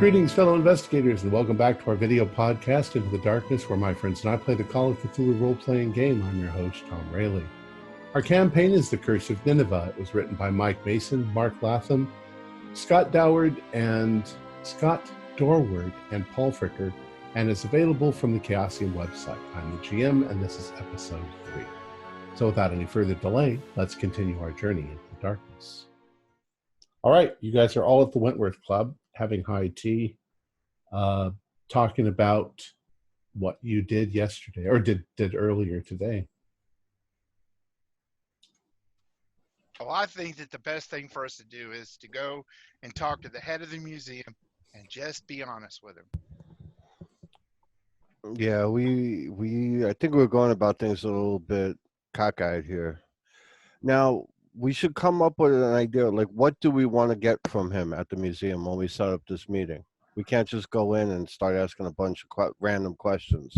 Greetings, fellow investigators, and welcome back to our video podcast, Into the Darkness, where my friends and I play the Call of Cthulhu role-playing game. I'm your host, Tom Rayleigh. Our campaign is The Curse of Nineveh. It was written by Mike Mason, Mark Latham, Scott Dorward, and Paul Fricker, and is available from the Chaosium website. I'm the GM, and this is episode 3. So without any further delay, let's continue our journey into the darkness. All right, you guys are all at the Wentworth Club, having high tea, talking about what you did yesterday, or did earlier today. Well, I think that the best thing for us to do is to go and talk to the head of the museum and just be honest with him. Yeah, I think we're going about things a little bit cockeyed here. Now, we should come up with an idea, like what do we want to get from him at the museum when we set up this meeting? We can't just go in and start asking a bunch of random questions.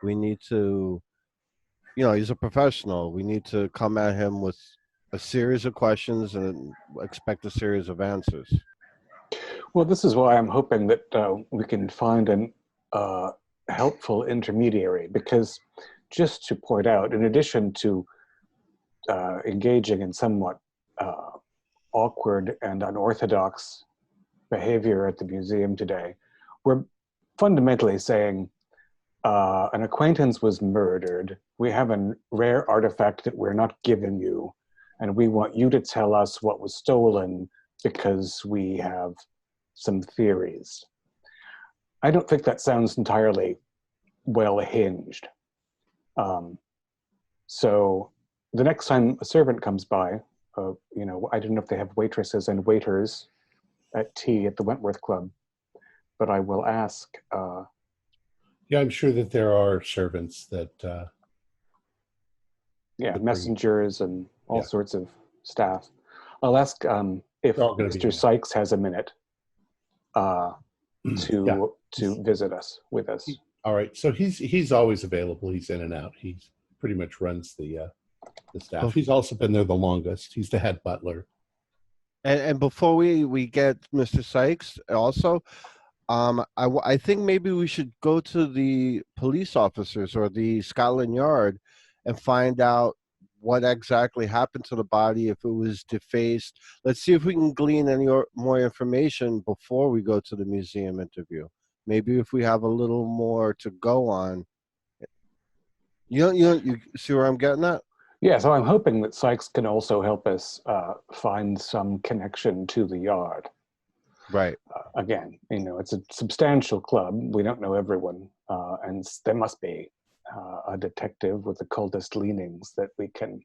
We need to, he's a professional. We need to come at him with a series of questions and expect a series of answers. Well, this is why I'm hoping that we can find an helpful intermediary, because just to point out, in addition to engaging in somewhat awkward and unorthodox behavior at the museum today, we're fundamentally saying an acquaintance was murdered. We have a rare artifact that we're not giving you, and we want you to tell us what was stolen because we have some theories. I don't think that sounds entirely well hinged. So the next time a servant comes by, I don't know if they have waitresses and waiters at tea at the Wentworth Club, but I will ask. Yeah, I'm sure that there are servants that. Messengers and all sorts of staff. I'll ask if Mr. Sykes has a minute to visit us with us. All right, so he's always available. He's in and out. He pretty much runs the staff. He's also been there the longest. He's the head butler. And before we get Mr. Sykes, also, I think maybe we should go to the police officers or the Scotland Yard and find out what exactly happened to the body, if it was defaced. Let's see if we can glean any more information before we go to the museum interview. Maybe if we have a little more to go on. You see where I'm getting at? Yeah, so I'm hoping that Sykes can also help us find some connection to the yard. Right. Again, it's a substantial club. We don't know everyone, and there must be a detective with occultist leanings that we can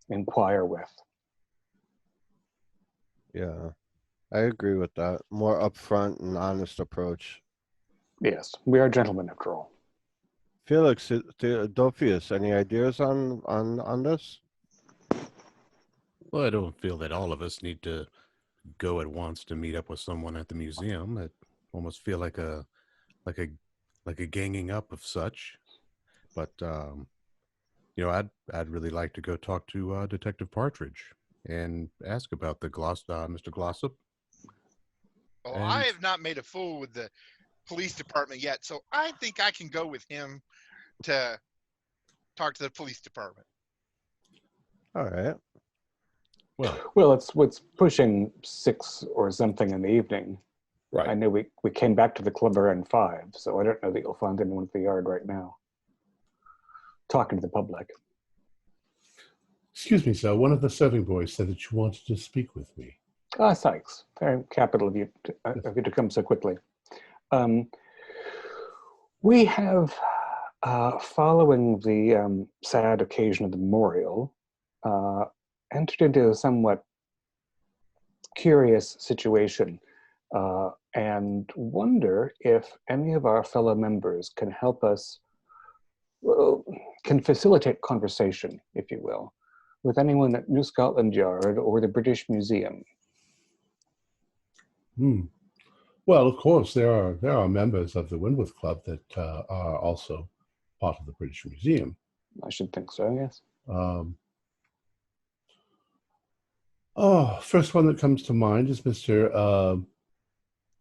inquire with. Yeah, I agree with that. More upfront and honest approach. Yes, we are gentlemen after all. Felix, Adolphus, any ideas on this? Well, I don't feel that all of us need to go at once to meet up with someone at the museum. I almost feel like a ganging up of such. But I'd really like to go talk to Detective Partridge and ask about the Mr. Glossop. Well, I have not made a fool with the police department yet, so I think I can go with him to talk to the police department. All right. Well, it's pushing 6 or something in the evening. Right. I know we came back to the club around 5, so I don't know that you'll find anyone at the yard right now talking to the public. Excuse me, sir. One of the serving boys said that you wanted to speak with me. Sykes. Very capital of you to come so quickly. We have, following the sad occasion of the memorial, entered into a somewhat curious situation and wonder if any of our fellow members can help us, can facilitate conversation, if you will, with anyone at New Scotland Yard or the British Museum. Well, of course, there are members of the Wentworth Club that are also part of the British Museum. I should think so, yes. First one that comes to mind is Mr.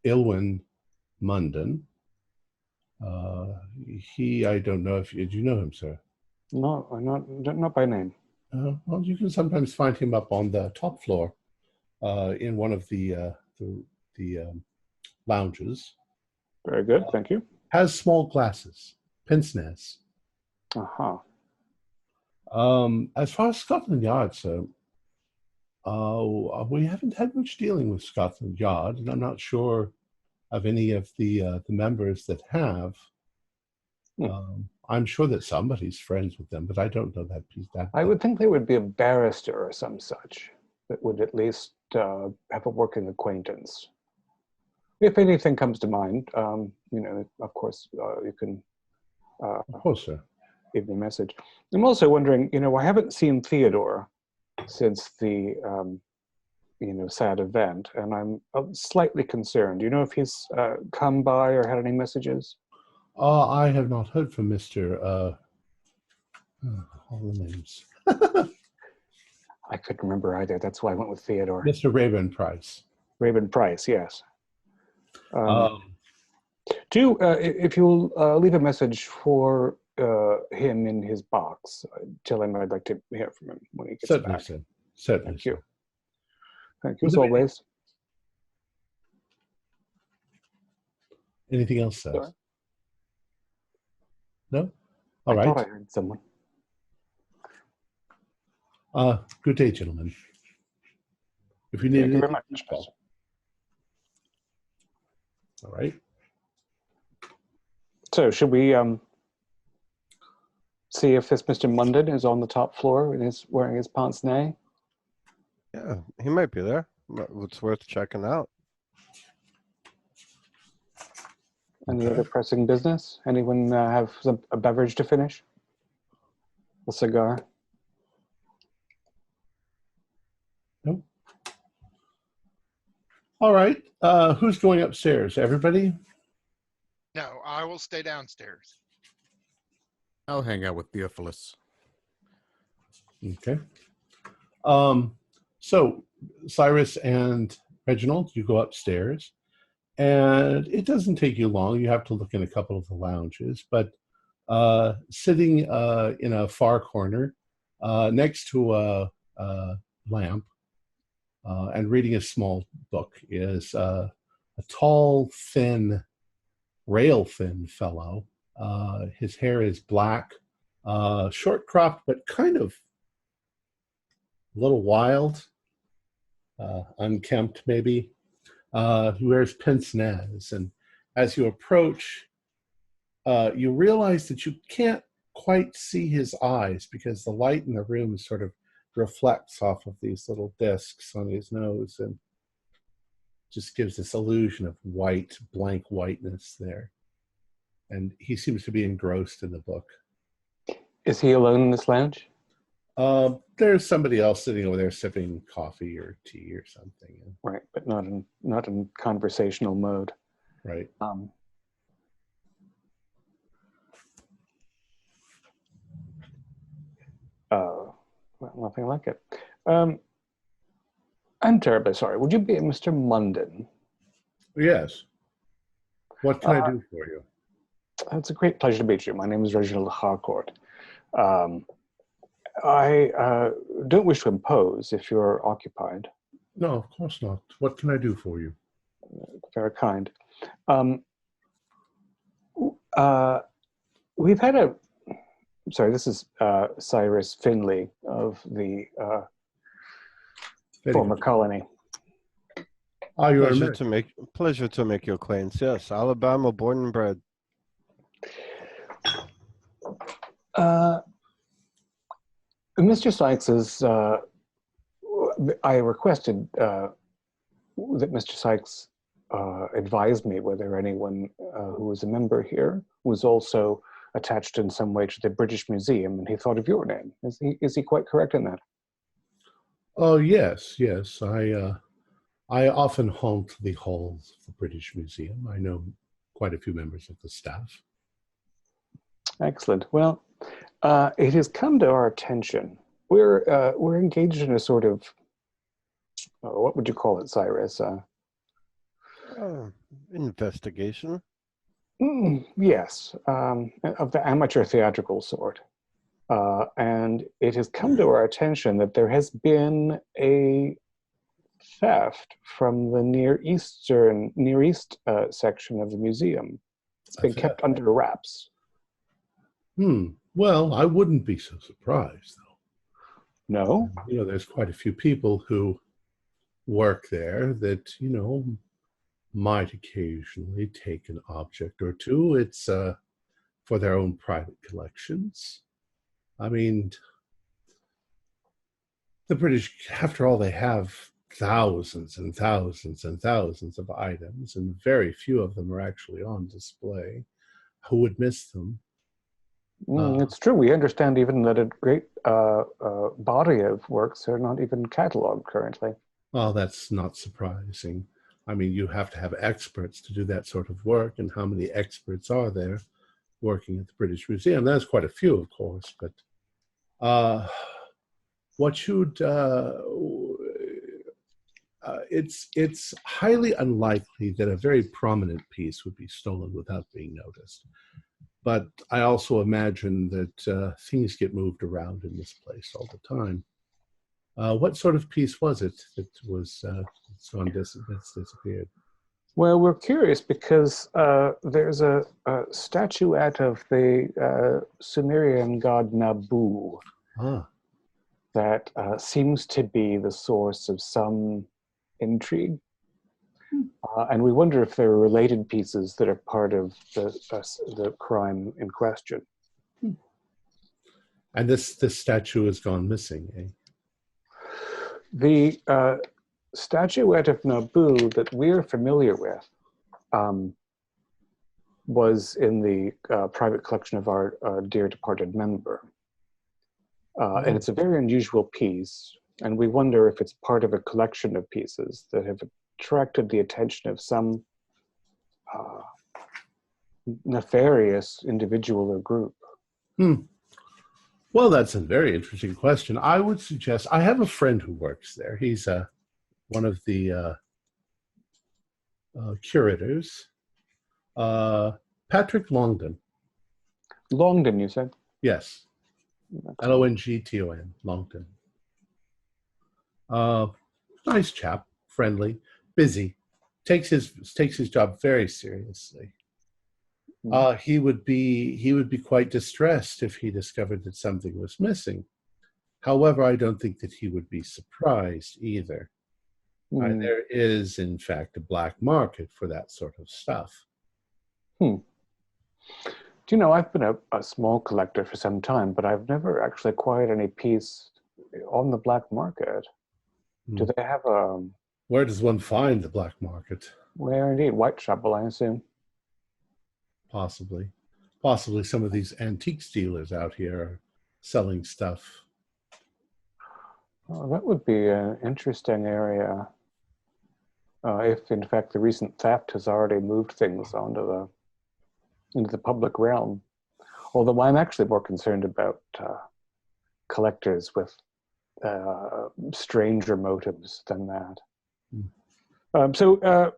Ilwyn Munden. I don't know if you, do you know him, sir? No, not by name. Well, you can sometimes find him up on the top floor in one of the lounges. Very good, thank you. Has small glasses, pince nez. Uh-huh. As far as Scotland Yard, sir, we haven't had much dealing with Scotland Yard, and I'm not sure of any of the members that have. I'm sure that somebody's friends with them, but I don't know that piece. I would think there would be a barrister or some such that would at least have a working acquaintance. If anything comes to mind, of course, you can. Of course, sir. Give me a message. I'm also wondering, I haven't seen Theodore since the, sad event, and I'm slightly concerned. Do you know if he's come by or had any messages? I have not heard from Mr. All the names. I couldn't remember either. That's why I went with Theodore. Mr. Raven Price. Raven Price, yes. If you'll leave a message for him in his box, tell him I'd like to hear from him when he gets Certainly, back. sir. Certainly. Thank you. Thank you, as always. Anything else, sir? Sorry? No? All I right. thought I heard someone. Good day, gentlemen. If you need Thank you very anything, much. all right. So, should we see if this Mr. Munden is on the top floor and is wearing his pince-nez? Yeah, he might be there. It's worth checking out. Any other pressing business? Anyone have a beverage to finish? A cigar? No. All right. Who's going upstairs? Everybody? No, I will stay downstairs. I'll hang out with Theophilus. Okay. So Cyrus and Reginald, you go upstairs, and it doesn't take you long. You have to look in a couple of the lounges, but sitting in a far corner next to a lamp and reading a small book is a tall, thin, rail-thin fellow. His hair is black, short cropped, but kind of a little wild, unkempt maybe. He wears pince-nez, and as you approach, you realize that you can't quite see his eyes because the light in the room sort of reflects off of these little discs on his nose and just gives this illusion of white, blank whiteness there. And he seems to be engrossed in the book. Is he alone in this lounge? There's somebody else sitting over there sipping coffee or tea or something. Right, but not in conversational mode. Right. Well, nothing like it. I'm terribly sorry. Would you be Mr. Munden? Yes. What can I do for you? It's a great pleasure to meet you. My name is Reginald Harcourt. I don't wish to impose if you're occupied. No, of course not. What can I do for you? Very kind. We've had a... Sorry, this is Cyrus Finley of the former colony. Oh, you're Pleasure to make your acquaintance. Yes, Alabama, born and bred. Mr. Sykes is... I requested that Mr. Sykes advise me whether anyone who was a member here was also attached in some way to the British Museum, and he thought of your name. Is he quite correct in that? Oh, yes. I often haunt the halls of the British Museum. I know quite a few members of the staff. Excellent. Well, it has come to our attention. We're engaged in a sort of what would you call it, Cyrus? Investigation. Yes, of the amateur theatrical sort. And it has come to our attention that there has been a theft from the Near East section of the museum. It's been kept under wraps. Well, I wouldn't be so surprised, though. No? There's quite a few people who work there that, might occasionally take an object or two. It's for their own private collections. I mean, the British, after all, they have thousands and thousands and thousands of items, and very few of them are actually on display. Who would miss them? It's true. We understand even that a great body of works are not even catalogued currently. Well, that's not surprising. I mean, you have to have experts to do that sort of work, and how many experts are there working at the British Museum? There's quite a few, of course, but it's highly unlikely that a very prominent piece would be stolen without being noticed. But I also imagine that things get moved around in this place all the time. What sort of piece was it that was disappeared? Well, we're curious because there's a statuette of the Sumerian god Nabu that seems to be the source of some intrigue. And we wonder if there are related pieces that are part of the crime in question. And this statue has gone missing, eh? The statuette of Nabu that we're familiar with was in the private collection of our dear departed member. And it's a very unusual piece, and we wonder if it's part of a collection of pieces that have attracted the attention of some nefarious individual or group. Well, that's a very interesting question. I would suggest, I have a friend who works there. He's one of the curators. Patrick Longdon. Longdon, you said? Yes. Longton. Longdon. Nice chap, friendly, busy, takes his job very seriously. He would be quite distressed if he discovered that something was missing. However, I don't think that he would be surprised either. There is, in fact, a black market for that sort of stuff. Do you know, I've been a small collector for some time, but I've never actually acquired any piece on the black market. Do they have a... Where does one find the black market? Where indeed? Whitechapel, I assume. Possibly some of these antiques dealers out here are selling stuff. Oh, that would be an interesting area. If in fact the recent theft has already moved things into the public realm. Although I'm actually more concerned about collectors with stranger motives than that. So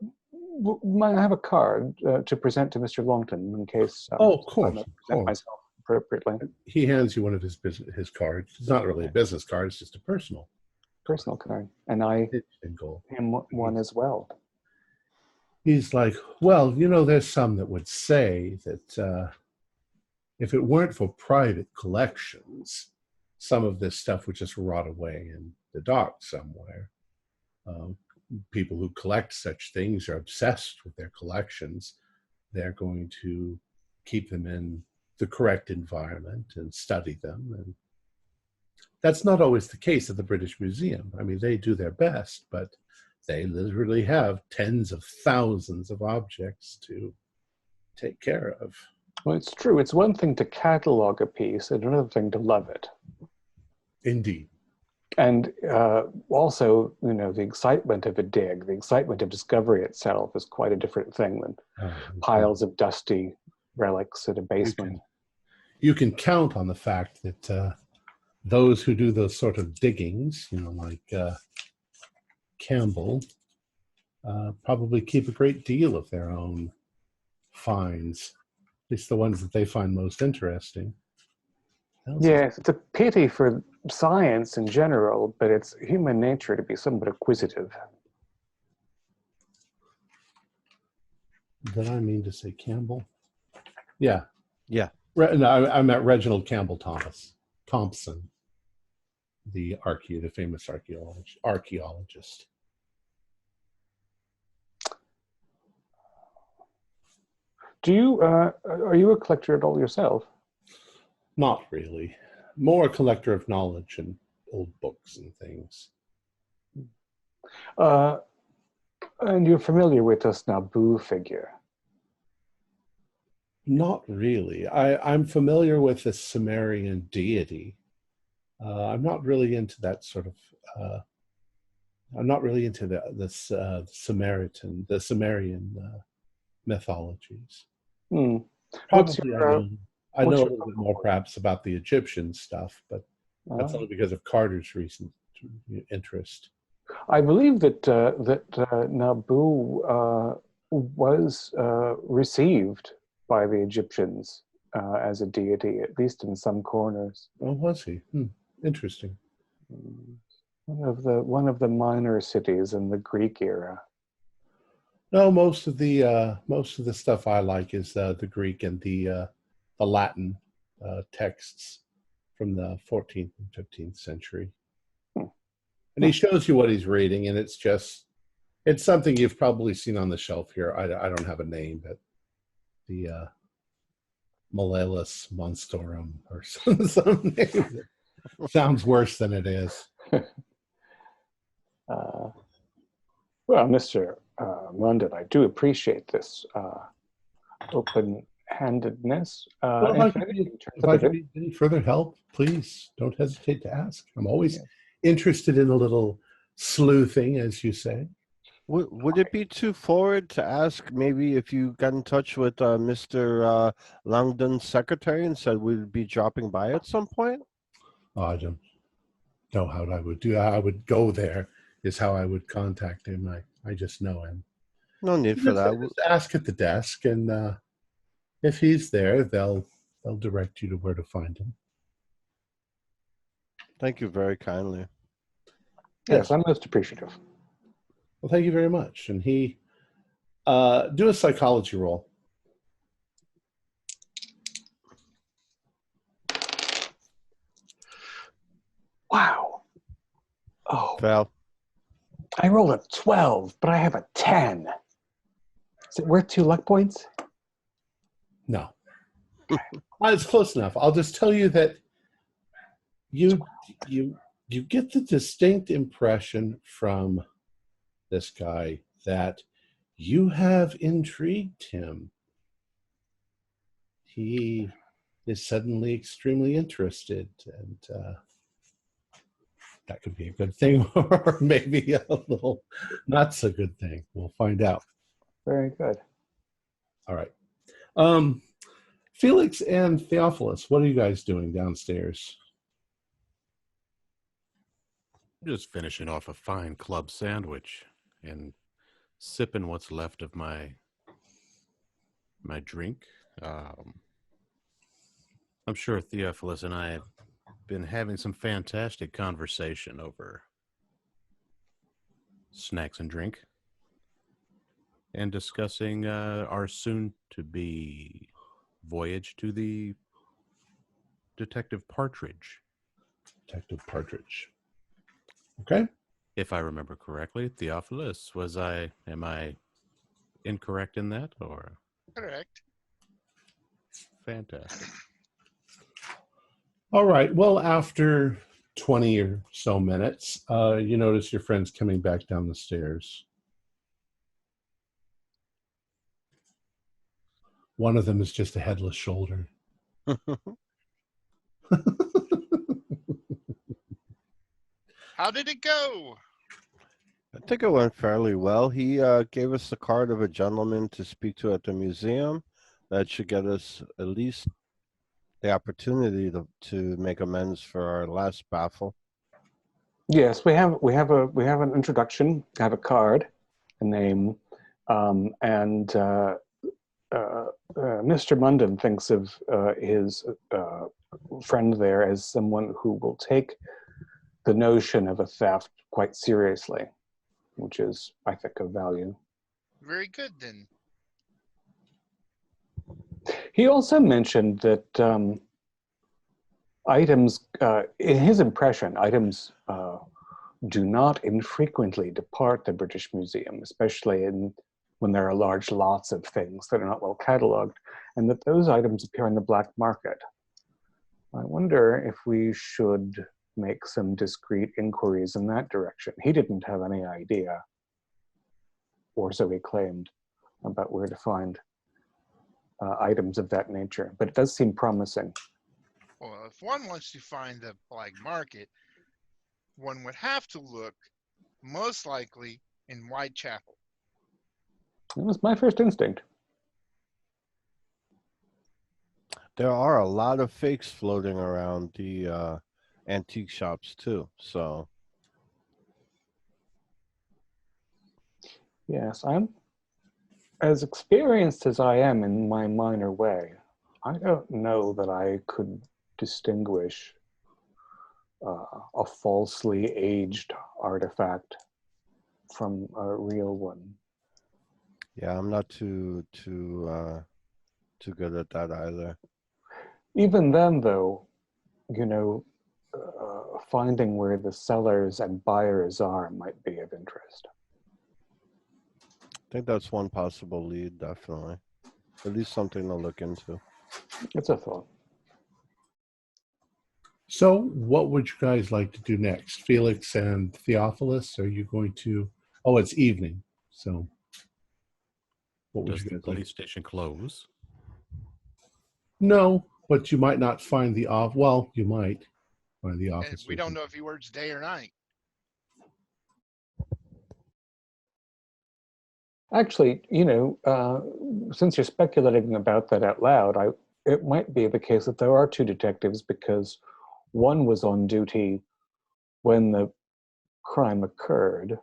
might I have a card to present to Mr. Longton in case of course, I present myself appropriately? He hands you one of his cards. It's not really a business card, it's just a personal card. And I him one as well. He's like, well, there's some that would say that if it weren't for private collections, some of this stuff would just rot away in the dark somewhere. People who collect such things are obsessed with their collections. They're going to keep them in the correct environment and study them. And that's not always the case at the British Museum. I mean, they do their best, but they literally have tens of thousands of objects to take care of. Well, it's true. It's one thing to catalog a piece and another thing to love it. Indeed. And also, the excitement of a dig, the excitement of discovery itself is quite a different thing than piles of dusty relics in a basement. You can count on the fact that those who do those sort of diggings, like Campbell, probably keep a great deal of their own finds, at least the ones that they find most interesting. Yes, it's a pity for science in general, but it's human nature to be somewhat acquisitive. Did I mean to say Campbell? Yeah. Yeah. No, I meant Reginald Campbell Thompson, the famous archaeologist. Are you a collector at all yourself? Not really. More a collector of knowledge and old books and things. And you're familiar with this Nabu figure? Not really. I'm familiar with the Sumerian deity. I'm not really into that sort of. I'm not really into the Sumerian mythologies. Hmm. Probably I know a little bit more perhaps about the Egyptian stuff, but that's only because of Carter's recent interest. I believe that Nabu was received by the Egyptians as a deity, at least in some corners. Oh, was he? Interesting. One of the minor cities in the Greek era. No, most of the stuff I like is the Greek and the Latin texts from the 14th and 15th century. And he shows you what he's reading, and it's something you've probably seen on the shelf here. I don't have a name, but the Malleolus Monstorum or some name that sounds worse than it is. Well, Mr. London, I do appreciate this open-handedness. Well, if I can need any further help, please don't hesitate to ask. I'm always interested in a little sleuthing, as you say. Would it be too forward to ask maybe if you got in touch with Mr. Langdon's secretary and said we'd be dropping by at some point? Oh, I don't know how I would do. I would go there is how I would contact him. I just know him. No need for that. Just ask at the desk, and if he's there, they'll direct you to where to find him. Thank you very kindly. Yes, I'm most appreciative. Well, thank you very much. And he do a psychology roll. Wow. Oh. Fail. I rolled a 12, but I have a 10. Is it worth 2 luck points? No. It's close enough. I'll just tell you that you get the distinct impression from this guy that you have intrigued him. He is suddenly extremely interested, and that could be a good thing, or maybe a little not so good thing. We'll find out. Very good. All right. Felix and Theophilus, what are you guys doing downstairs? Just finishing off a fine club sandwich and sipping what's left of my drink. I'm sure Theophilus and I have been having some fantastic conversation over snacks and drink and discussing our soon-to-be voyage to the Detective Partridge. Detective Partridge. Okay. If I remember correctly, Theophilus, am I incorrect in that, or? Correct. Fantastic. All right. Well, after 20 or so minutes, you notice your friends coming back down the stairs. One of them is just a headless shoulder. How did it go? I think it went fairly well. He gave us the card of a gentleman to speak to at the museum. That should get us at least the opportunity to make amends for our last baffle. Yes, we have an introduction. I have a card. a name, and Mr. Munden thinks of his friend there as someone who will take the notion of a theft quite seriously, which is, I think, of value. Very good, then. He also mentioned that items, in his impression, items do not infrequently depart the British Museum, especially when there are large lots of things that are not well cataloged, and that those items appear in the black market. I wonder if we should make some discreet inquiries in that direction. He didn't have any idea, or so he claimed, about where to find items of that nature, but it does seem promising. Well, if one wants to find the black market, one would have to look, most likely, in Whitechapel. That was my first instinct. There are a lot of fakes floating around the antique shops too, so. Yes, I'm as experienced as I am in my minor way. I don't know that I could distinguish a falsely aged artifact from a real one. Yeah, I'm not too good at that either. Even then, though, you know, finding where the sellers and buyers are might be of interest. I think that's one possible lead, definitely. At least something to look into. It's a thought. So, what would you guys like to do next? Felix and Theophilus, are you going to... Oh, it's evening, so... What would Does you the guys like? police station close? No, but you might not find the off. Well, you might find the And officer. we don't know if he works day or night. Actually, you know, since you're speculating about that out loud, it might be the case that there are two detectives, because one was on duty when the crime occurred,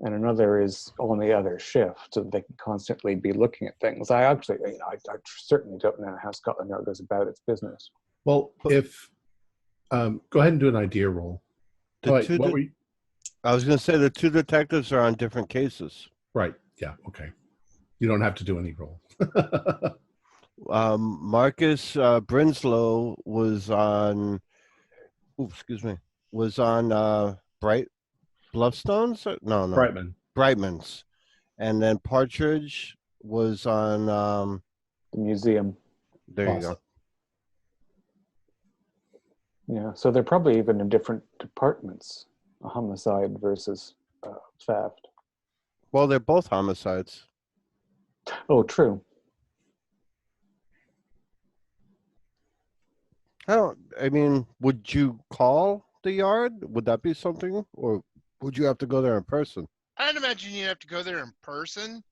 and another is on the other shift, so they can constantly be looking at things. I actually, you know, I certainly don't know how Scotland Yard goes about its business. Well, if go ahead and do an idea roll. What were you? I was going to say the two detectives are on different cases. Right. Yeah. Okay. You don't have to do any roll. Marcus Brinslow was on. Was on Bright Bluffstones? No. Brightman's, and then Partridge was on The museum. There you go. Yeah, so they're probably even in different departments, a homicide versus theft. Well, they're both homicides. Oh, true. I mean, would you call the yard? Would that be something? Or would you have to go there in person? I'd imagine you'd have to go there in person,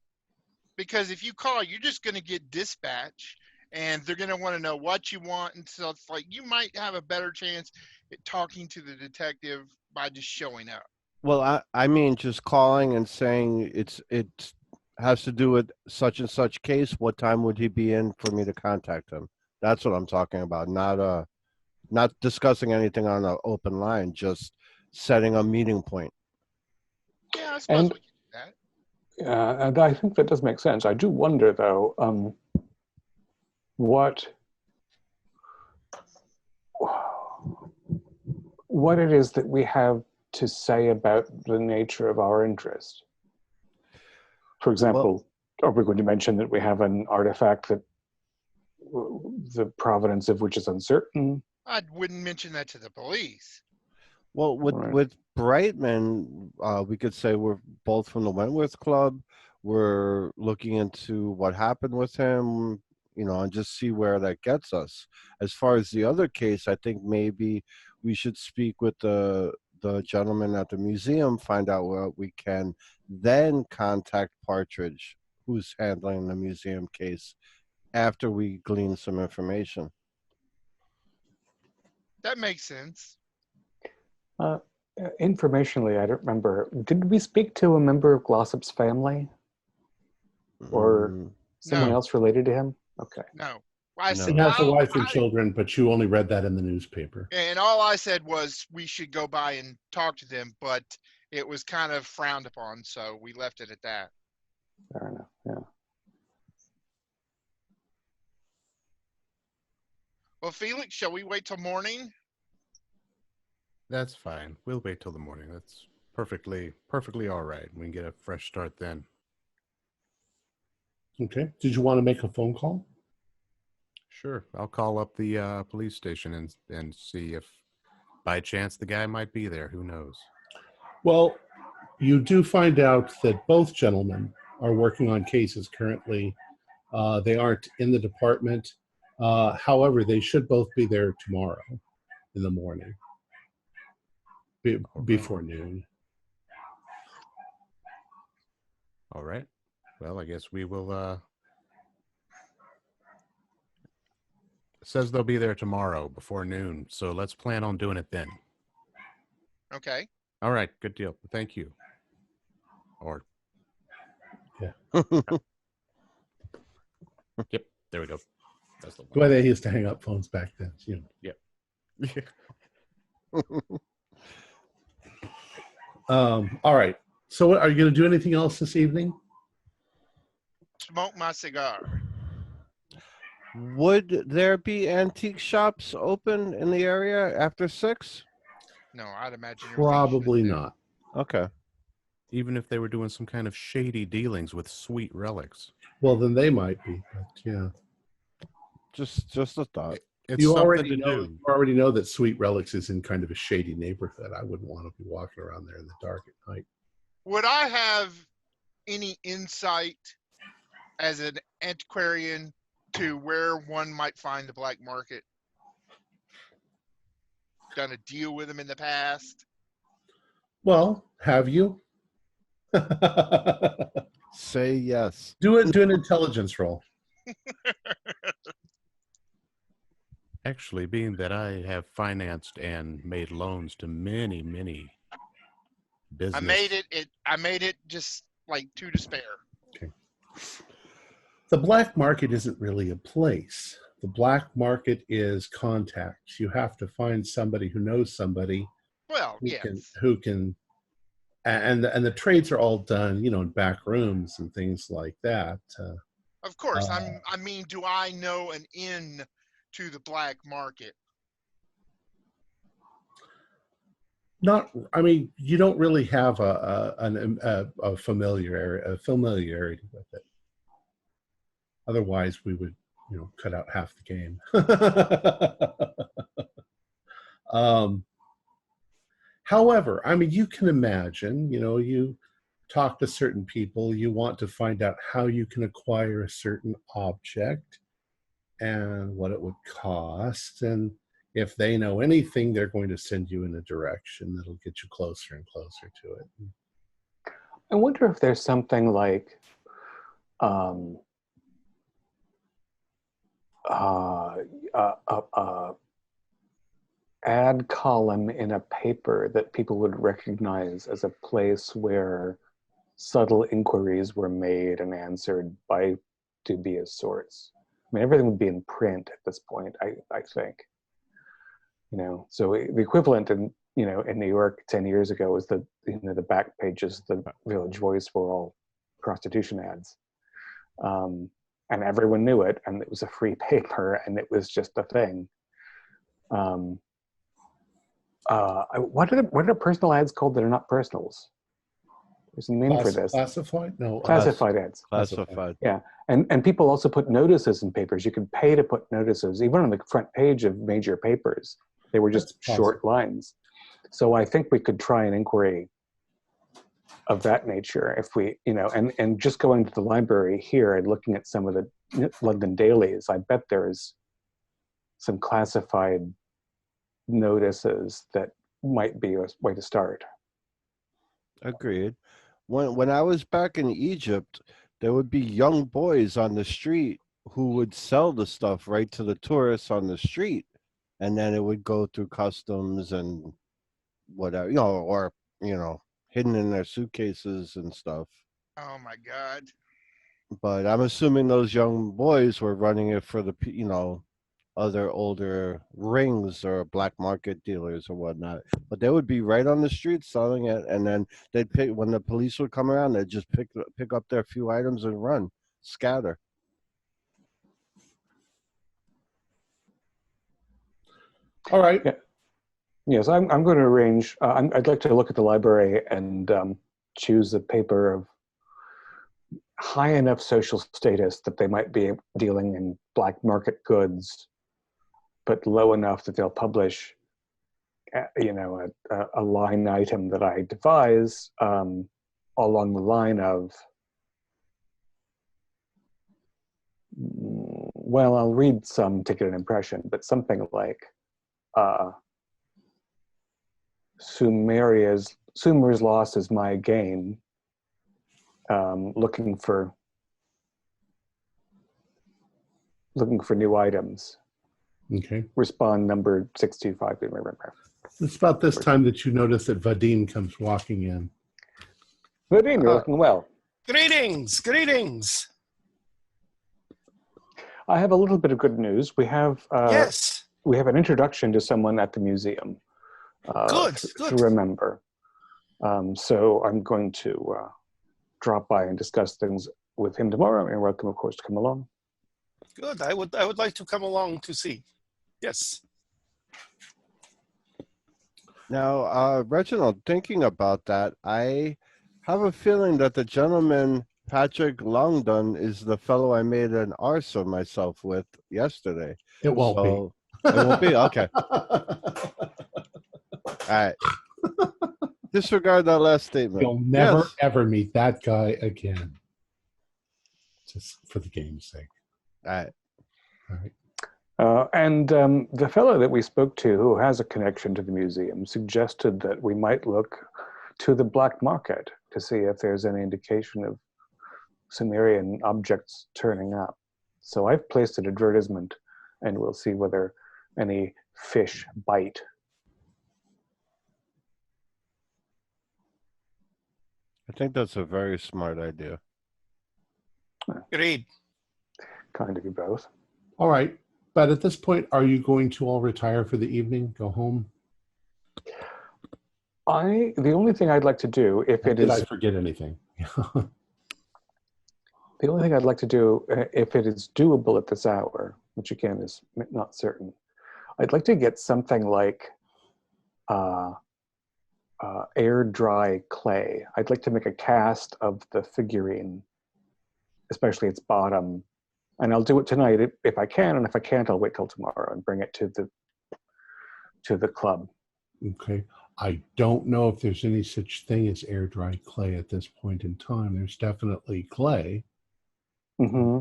because if you call, you're just going to get dispatch, and they're going to want to know what you want. And so it's like you might have a better chance at talking to the detective by just showing up. Well, I mean, just calling and saying it has to do with such and such case. What time would he be in for me to contact him? That's what I'm talking about. Not discussing anything on an open line. Just setting a meeting point. Yeah, I suppose we can do that. And I think that does make sense. I do wonder, though, what it is that we have to say about the nature of our interest. For example, are we going to mention that we have an artifact that the provenance of which is uncertain? I wouldn't mention that to the police. Well, with Brightman, we could say we're both from the Wentworth Club. We're looking into what happened with him, you know, and just see where that gets us. As far as the other case, I think maybe we should speak with the gentleman at the museum, find out what we can, then contact Partridge, who's handling the museum case, after we glean some information. That makes sense. Informationally, I don't remember. Did we speak to a member of Glossop's family or someone No. else related to him? Okay. No. I No. said, He has a wife and I- children, but you only read that in the newspaper. and all I said was we should go by and talk to them, but it was kind of frowned upon, so we left it at that. Fair enough. Yeah. Well, Felix, shall we wait till morning? That's fine. We'll wait till the morning. That's perfectly all right. We can get a fresh start then. Okay. Did you want to make a phone call? Sure. I'll call up the police station and see if by chance the guy might be there. Who knows? Well, you do find out that both gentlemen are working on cases currently. They aren't in the department. However, they should both be there tomorrow in the morning, before noon. All right. Well, I guess we will. It says they'll be there tomorrow before noon, so let's plan on doing it then. Okay. All right. Good deal. Thank you. Or yep. There we go. That's the The one. way they used to hang up phones back then. You know. All right. So, are you going to do anything else this evening? Smoke my cigar. Would there be antique shops open in the area after 6? No, I'd imagine Probably not. Okay. Even if they were doing some kind of shady dealings with sweet relics. Well, then they might be. But yeah. Just a thought. It's You something already to know. do. You already know that Sweet Relics is in kind of a shady neighborhood. I wouldn't want to be walking around there in the dark at night. Would I have any insight as an antiquarian to where one might find the black market? Done a deal with them in the past? Well, have you? Say yes. Do an intelligence roll. Actually, being that I have financed and made loans to many business. I made it just like 2 to spare. The black market isn't really a place. The black market is contacts. You have to find somebody who knows somebody Well, yes. who can, and the trades are all done, in back rooms and things like that. Of course. I mean, do I know an inn to the black market? You don't really have a familiarity with it. Otherwise, we would, cut out half the game. However, you can imagine, you talk to certain people, you want to find out how you can acquire a certain object and what it would cost. And if they know anything, they're going to send you in a direction that'll get you closer and closer to it. I wonder if there's something like ad column in a paper that people would recognize as a place where subtle inquiries were made and answered by dubious sorts. Everything would be in print at this point, I think. So the equivalent in New York 10 years ago was the back pages of the Village Voice were all prostitution ads. And everyone knew it, and it was a free paper, and it was just a thing. What are personal ads called that are not personals? There's a name for this. Classified? No. Classified ads. Classified. Yeah, and people also put notices in papers. You could pay to put notices, even on the front page of major papers. They were just short lines. So I think we could try an inquiry of that nature if we, and just going to the library here and looking at some of the London dailies, I bet there's some classified notices that might be a way to start. Agreed. When I was back in Egypt, there would be young boys on the street who would sell the stuff right to the tourists on the street, and then it would go through customs and whatever, or hidden in their suitcases and stuff. Oh my God. But I'm assuming those young boys were running it for the other older rings or black market dealers or whatnot. But they would be right on the street selling it, and then they'd pick when the police would come around. They'd just pick up their few items and run, scatter. All right. Yeah. Yes, I'm going to arrange. I'd like to look at the library and choose a paper of high enough social status that they might be dealing in black market goods, but low enough that they'll publish, a line item that I devise along the line of, well, I'll read some to get an impression, but something like Sumer's loss is my gain. Looking for new items. Okay. Respond number 65. It's about this time that you notice that Vadim comes walking in. Vadim, you're looking well. Greetings, greetings. I have a little bit of good news. We have Yes. we have an introduction to someone at the museum. Good. To remember. So I'm going to drop by and discuss things with him tomorrow. You're welcome, of course, to come along. Good. I would like to come along to see. Yes. Now, Reginald, thinking about that, I have a feeling that the gentleman, Patrick Longdon, is the fellow I made an arse of myself with yesterday. It won't be. It won't be? Okay. All right. Disregard that last statement. You'll never, Yes. ever meet that guy again. Just for the game's sake. All right. All right. And the fellow that we spoke to, who has a connection to the museum, suggested that we might look to the black market to see if there's any indication of Sumerian objects turning up. So I've placed an advertisement, and we'll see whether any fish bite. I think that's a very smart idea. Agreed. Kind of you both. All right. But at this point, are you going to all retire for the evening? Go home? The only thing I'd like to do, Did I forget anything? The only thing I'd like to do, if it is doable at this hour, which again is not certain, I'd like to get something like air dry clay. I'd like to make a cast of the figurine, especially its bottom, and I'll do it tonight if I can, and if I can't, I'll wait till tomorrow and bring it to the club. Okay. I don't know if there's any such thing as air dry clay at this point in time. There's definitely clay. Mm-hmm.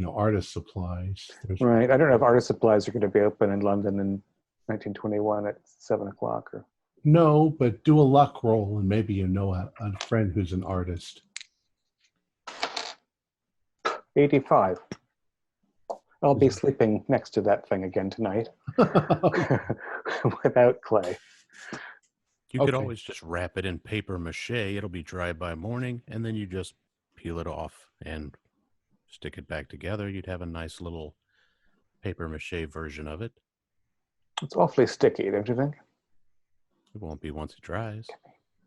Artist supplies. Right. I don't know if artist supplies are going to be open in London in 1921 at 7:00 or. No, but do a luck roll, and maybe you know a friend who's an artist. 85. I'll be sleeping next to that thing again tonight without clay. You could Okay. always just wrap it in paper mache. It'll be dry by morning, and then you just peel it off and stick it back together. You'd have a nice little paper mache version of it. It's awfully sticky, don't you think? It won't be once it dries.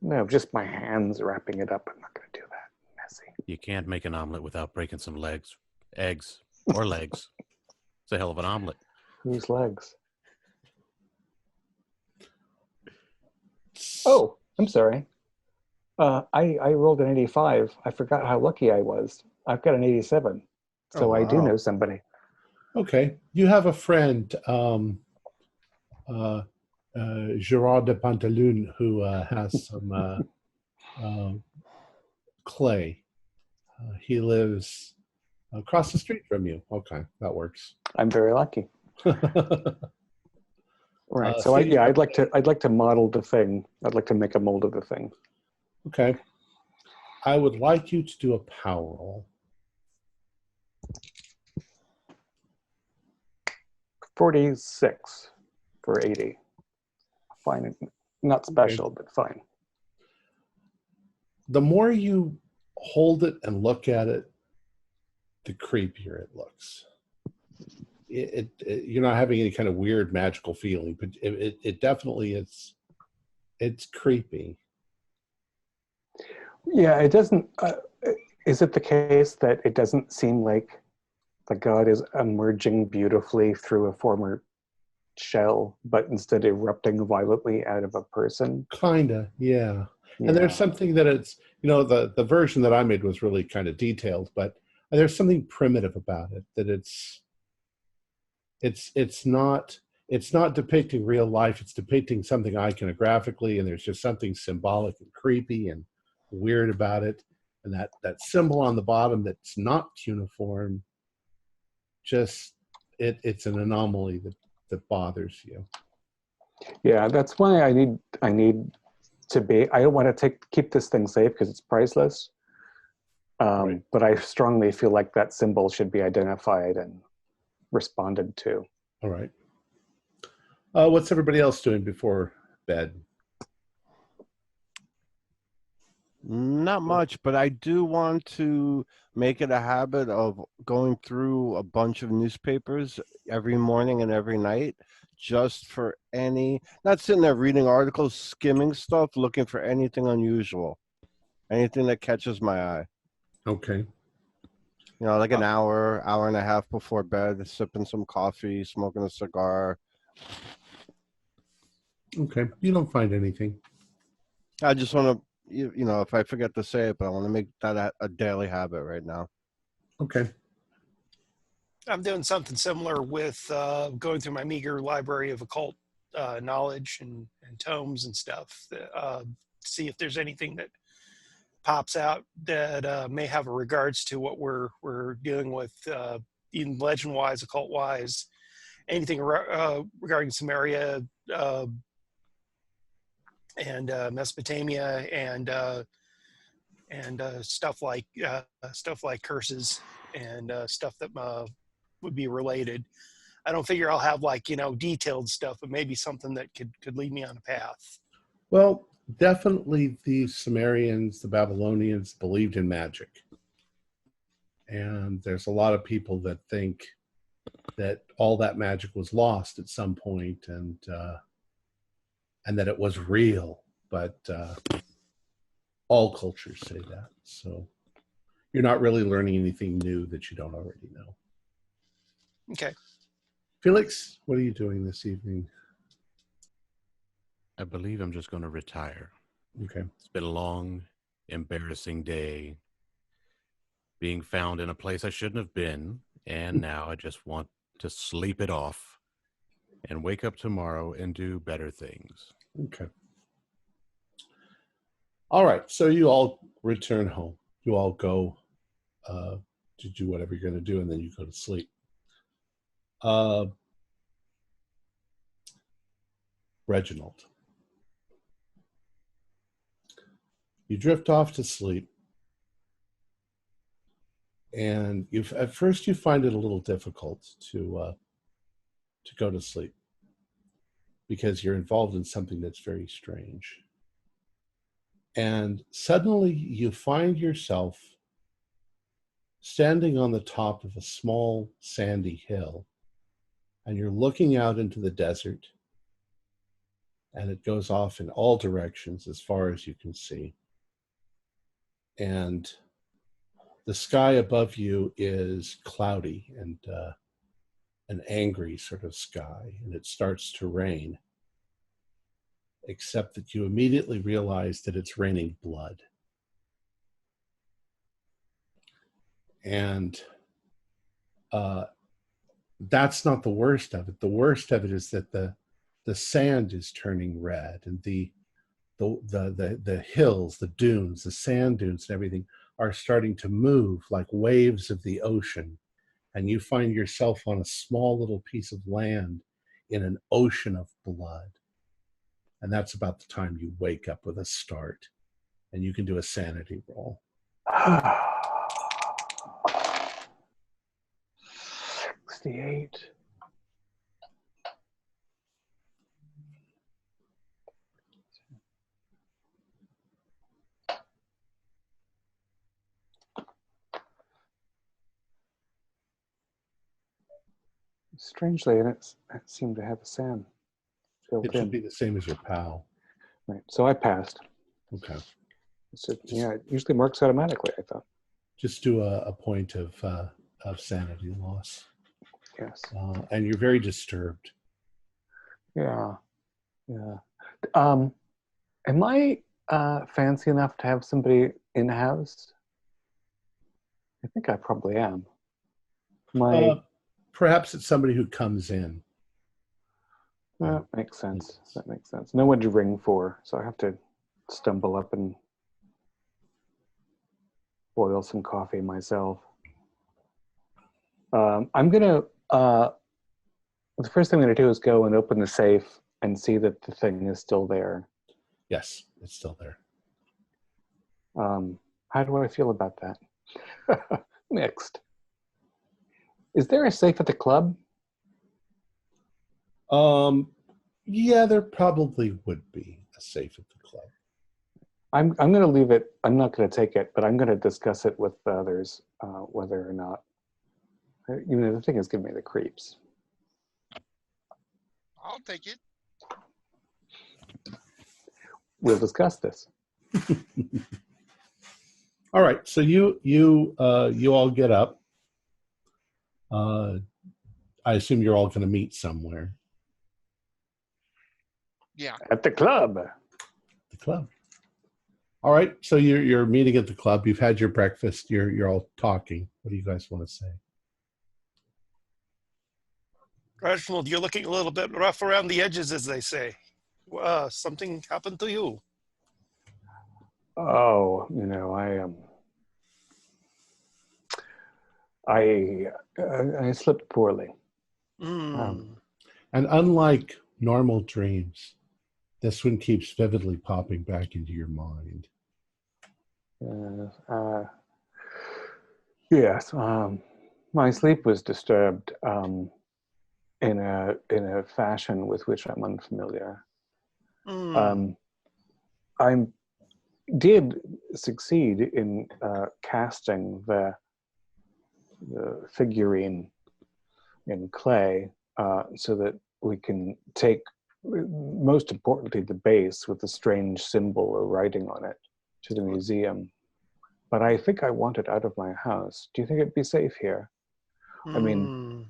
No, just my hands wrapping it up. I'm not going to do that. Messy. You can't make an omelet without breaking some eggs, or legs. It's a hell of an omelet. Whose legs? Oh, I'm sorry. I rolled an 85. I forgot how lucky I was. I've got an 87. So Oh, I do wow. know somebody. Okay. You have a friend, Gerard de Pantaloon, who has some clay. He lives across the street from you. Okay, that works. I'm very lucky. Right. So Steve, I'd like to model the thing. I'd like to make a mold of the thing. Okay. I would like you to do a power roll. 46 for 80. Fine. Not special, but fine. The more you hold it and look at it, the creepier it looks. You're not having any kind of weird magical feeling, but it definitely is. It's creepy. Yeah, it doesn't. Is it the case that it doesn't seem like the god is emerging beautifully through a former shell, but instead erupting violently out of a person? Kinda, yeah. Yeah. And there's something that it's, the version that I made was really kind of detailed, but there's something primitive about it, that it's not depicting real life. It's depicting something iconographically, and there's just something symbolic and creepy and weird about it. And that symbol on the bottom that's not cuneiform, just it's an anomaly that bothers you. Yeah, that's why I need to be. I don't want to keep this thing safe because it's priceless. Right. But I strongly feel like that symbol should be identified and responded to. All right. What's everybody else doing before bed? Not much, but I do want to make it a habit of going through a bunch of newspapers every morning and every night, just for not sitting there reading articles, skimming stuff, looking for anything unusual, anything that catches my eye. Okay. Like an hour and a half before bed, sipping some coffee, smoking a cigar. Okay. You don't find anything. I just want to, if I forget to say it, but I want to make that a daily habit right now. Okay. I'm doing something similar with going through my meager library of occult knowledge and tomes and stuff, to see if there's anything that pops out that may have a regards to what we're dealing with, even legend-wise, occult-wise, anything regarding Samaria and Mesopotamia and stuff like curses and stuff that would be related. I don't figure I'll have detailed stuff, but maybe something that could lead me on a path. Well, definitely the Sumerians, the Babylonians believed in magic. And there's a lot of people that think that all that magic was lost at some point and that it was real. But all cultures say that. So you're not really learning anything new that you don't already know. Okay. Felix, what are you doing this evening? I believe I'm just going to retire. Okay. It's been a long, embarrassing day, being found in a place I shouldn't have been, and now I just want to sleep it off and wake up tomorrow and do better things. Okay. All right. So you all return home. You all go to do whatever you're going to do, and then you go to sleep. Reginald. You drift off to sleep, and at first you find it a little difficult to go to sleep because you're involved in something that's very strange. And suddenly you find yourself standing on the top of a small sandy hill, and you're looking out into the desert, and it goes off in all directions as far as you can see. And the sky above you is cloudy and an angry sort of sky, and it starts to rain, except that you immediately realize that it's raining blood. And that's not the worst of it. The worst of it is that the sand is turning red, and the hills, the dunes, the sand dunes and everything are starting to move like waves of the ocean. And you find yourself on a small little piece of land in an ocean of blood. And that's about the time you wake up with a start, and you can do a sanity roll. 68. Strangely, it seemed to have a SAN built It should in. be the same as your PAL. Right. So I passed. Okay. So, yeah, it usually marks automatically, I thought. Just do a point of sanity loss. Yes. And you're very disturbed. Yeah. Yeah. Am I fancy enough to have somebody in the house? I think I probably am. Perhaps it's somebody who comes in. That makes sense. That makes sense. No one to ring for, so I have to stumble up and boil some coffee myself. I'm gonna. The first thing I'm gonna do is go and open the safe and see that the thing is still there. Yes, it's still there. How do I feel about that? Mixed. Is there a safe at the club? Yeah, there probably would be a safe at the club. I'm going to leave it. I'm not going to take it, but I'm going to discuss it with the others, whether or not. You know, the thing is giving me the creeps. I'll take it. We'll discuss this. All right, so you all get up. I assume you're all going to meet somewhere. Yeah. At the club. The club. All right, so you're meeting at the club. You've had your breakfast. You're all talking. What do you guys want to say? Reginald, you're looking a little bit rough around the edges, as they say. Something happened to you? Oh, you know, I slept poorly. Mm. And unlike normal dreams, this one keeps vividly popping back into your mind. Yes, my sleep was disturbed in a fashion with which I'm unfamiliar. Mm. I did succeed in casting the figurine in clay so that we can take, most importantly, the base with the strange symbol or writing on it to the museum. But I think I want it out of my house. Do you think it'd be safe here? I mean,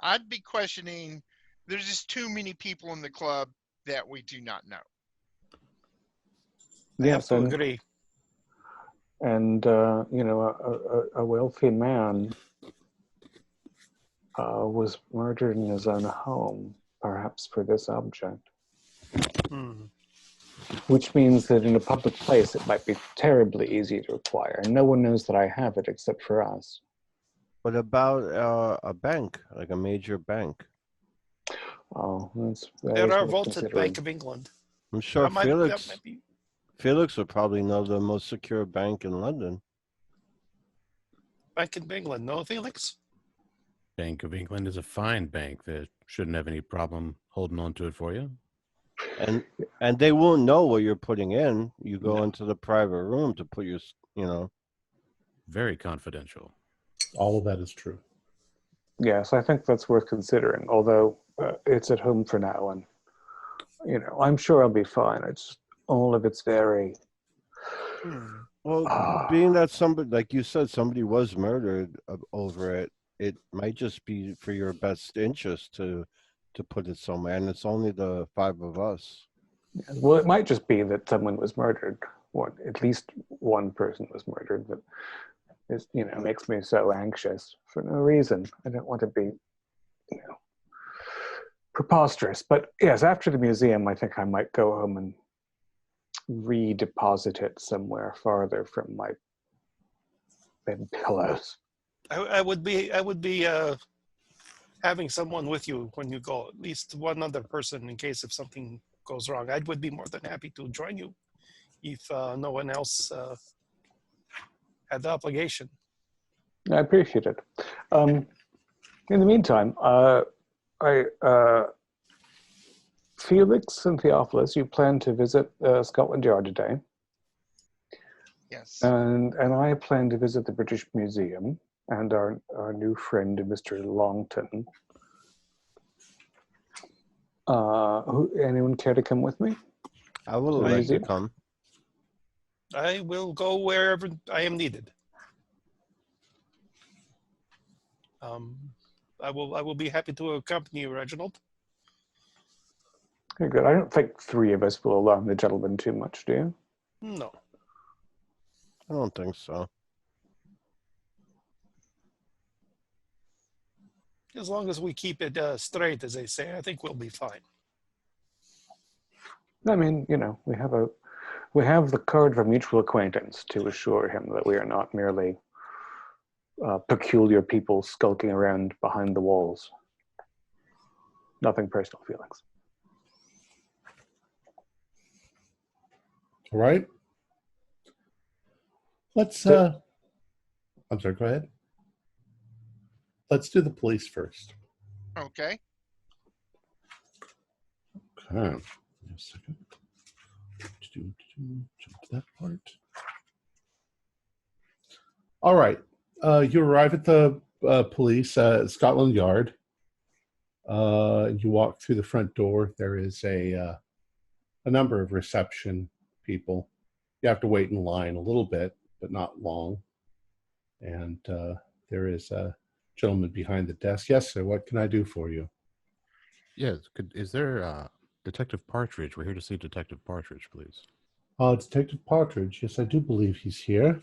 I'd be questioning. There's just too many people in the club that we do not know. I have to agree. And you know, a wealthy man was murdered in his own home, perhaps for this object. Which means that in a public place, it might be terribly easy to acquire. And no one knows that I have it except for us. What about a bank, like a major bank? Oh, There are vaults at the Bank of England. I'm sure That might be... Felix would probably know the most secure bank in London. Bank of England, no, Felix? Bank of England is a fine bank that shouldn't have any problem holding on to it for you. And they won't know what you're putting in. You go into the private room to put your, you know. Very confidential. All of that is true. Yes, I think that's worth considering, although it's at home for now. And, you know, I'm sure I'll be fine. It's all of it's very... Well, being that somebody, like you said, somebody was murdered over it, it might just be for your best interest to put it somewhere, and it's only the 5 of us. Well, it might just be that someone was murdered. At least one person was murdered, but it, you know, makes me so anxious for no reason. I don't want to be, you know, preposterous. But yes, after the museum, I think I might go home and redeposit it somewhere farther from my bed pillows. I would be having someone with you when you go, at least one other person in case if something goes wrong. I would be more than happy to join you if no one else had the obligation. I appreciate it. In the meantime, Felix and Theophilus, you plan to visit Scotland Yard today. Yes. And I plan to visit the British Museum and our new friend, Mr. Longton. Anyone care to come with me? I would To the like to museum? come. I will go wherever I am needed. I will be happy to accompany you, Reginald. Okay, good. I don't think three of us will alarm the gentleman too much, do you? No. I don't think so. As long as we keep it straight, as they say, I think we'll be fine. I mean, you know, we have the card of a mutual acquaintance to assure him that we are not merely peculiar people skulking around behind the walls. Nothing personal feelings. All right. Let's. So- I'm sorry. Go ahead. Let's do the police first. Okay. Okay. Give me a second. Jump to that part. All right. You arrive at the police Scotland Yard. You walk through the front door. There is a number of reception people. You have to wait in line a little bit, but not long. And there is a gentleman behind the desk. Yes, sir. What can I do for you? Yes. Is there Detective Partridge? We're here to see Detective Partridge, please. Detective Partridge. Yes, I do believe he's here.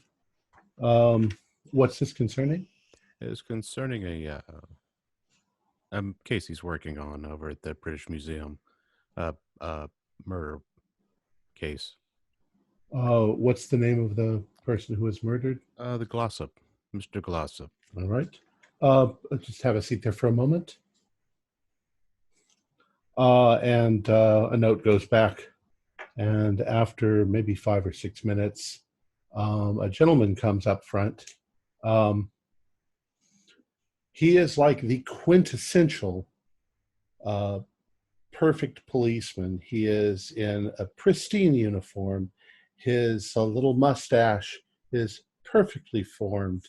What's this concerning? It's concerning a case he's working on over at the British Museum. Murder case. What's the name of the person who was murdered? The Glossop. Mr. Glossop. All right. Just have a seat there for a moment. And a note goes back. And after maybe 5 or 6 minutes, a gentleman comes up front. He is like the quintessential perfect policeman. He is in a pristine uniform. His little mustache is perfectly formed.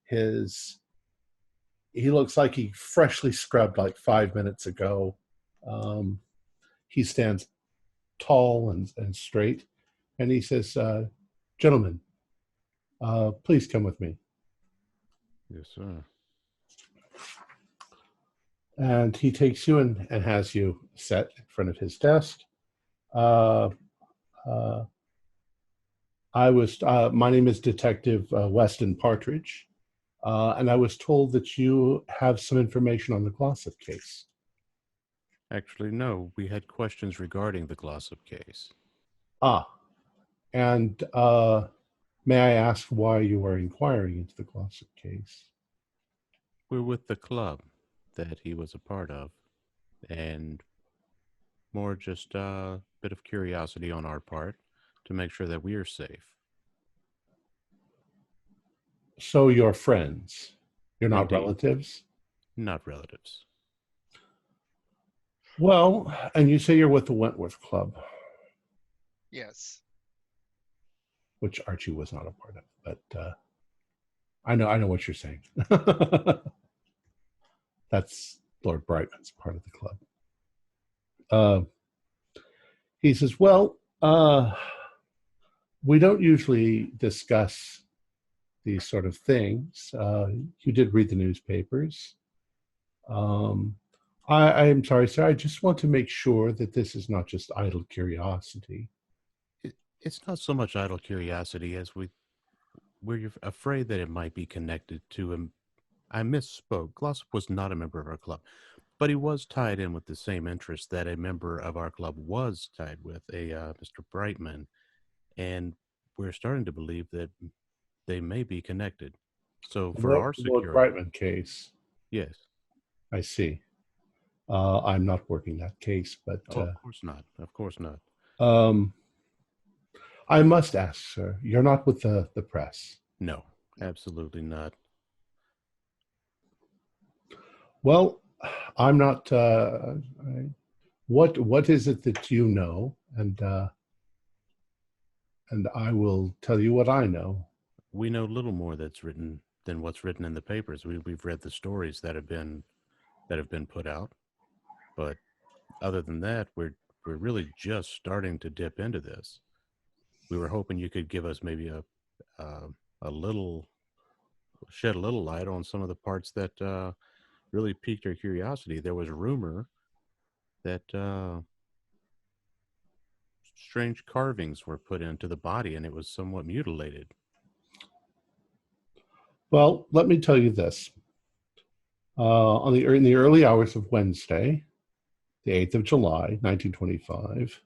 He looks like he freshly scrubbed like 5 minutes ago. He stands tall and straight, and he says, "Gentlemen, please come with me." Yes, sir. And he takes you and has you set in front of his desk. My name is Detective Weston Partridge, and I was told that you have some information on the Glossop case. Actually, no. We had questions regarding the Glossop case. And may I ask why you are inquiring into the Glossop case? We're with the club that he was a part of, and more just a bit of curiosity on our part to make sure that we are safe. So you're friends. You're not Indeed. relatives? Not relatives. Well, and you say you're with the Wentworth Club, Yes. which Archie was not a part of, but I know what you're saying. That's Lord Brightman's part of the club. He says, well, we don't usually discuss these sort of things. You did read the newspapers. I am sorry, sir. I just want to make sure that this is not just idle curiosity. It's not so much idle curiosity as we're afraid that it might be connected to him. I misspoke. Glossop was not a member of our club, but he was tied in with the same interest that a member of our club was tied with, Mr. Brightman, and we're starting to believe that they may be connected. So for our security, Lord Brightman case. yes. I see. I'm not working that case, but Of course not. Of course not. I must ask, sir, you're not with the press? No, absolutely not. Well, I'm not. What is it that you know, and I will tell you what I know. We know little more that's written than what's written in the papers. We've read the stories that have been put out, but other than that, we're really just starting to dip into this. We were hoping you could give us maybe a little, shed a little light on some of the parts that really piqued our curiosity. There was rumor that strange carvings were put into the body, and it was somewhat mutilated. Well, let me tell you this. In the early hours of Wednesday, the 8th of July, 1925,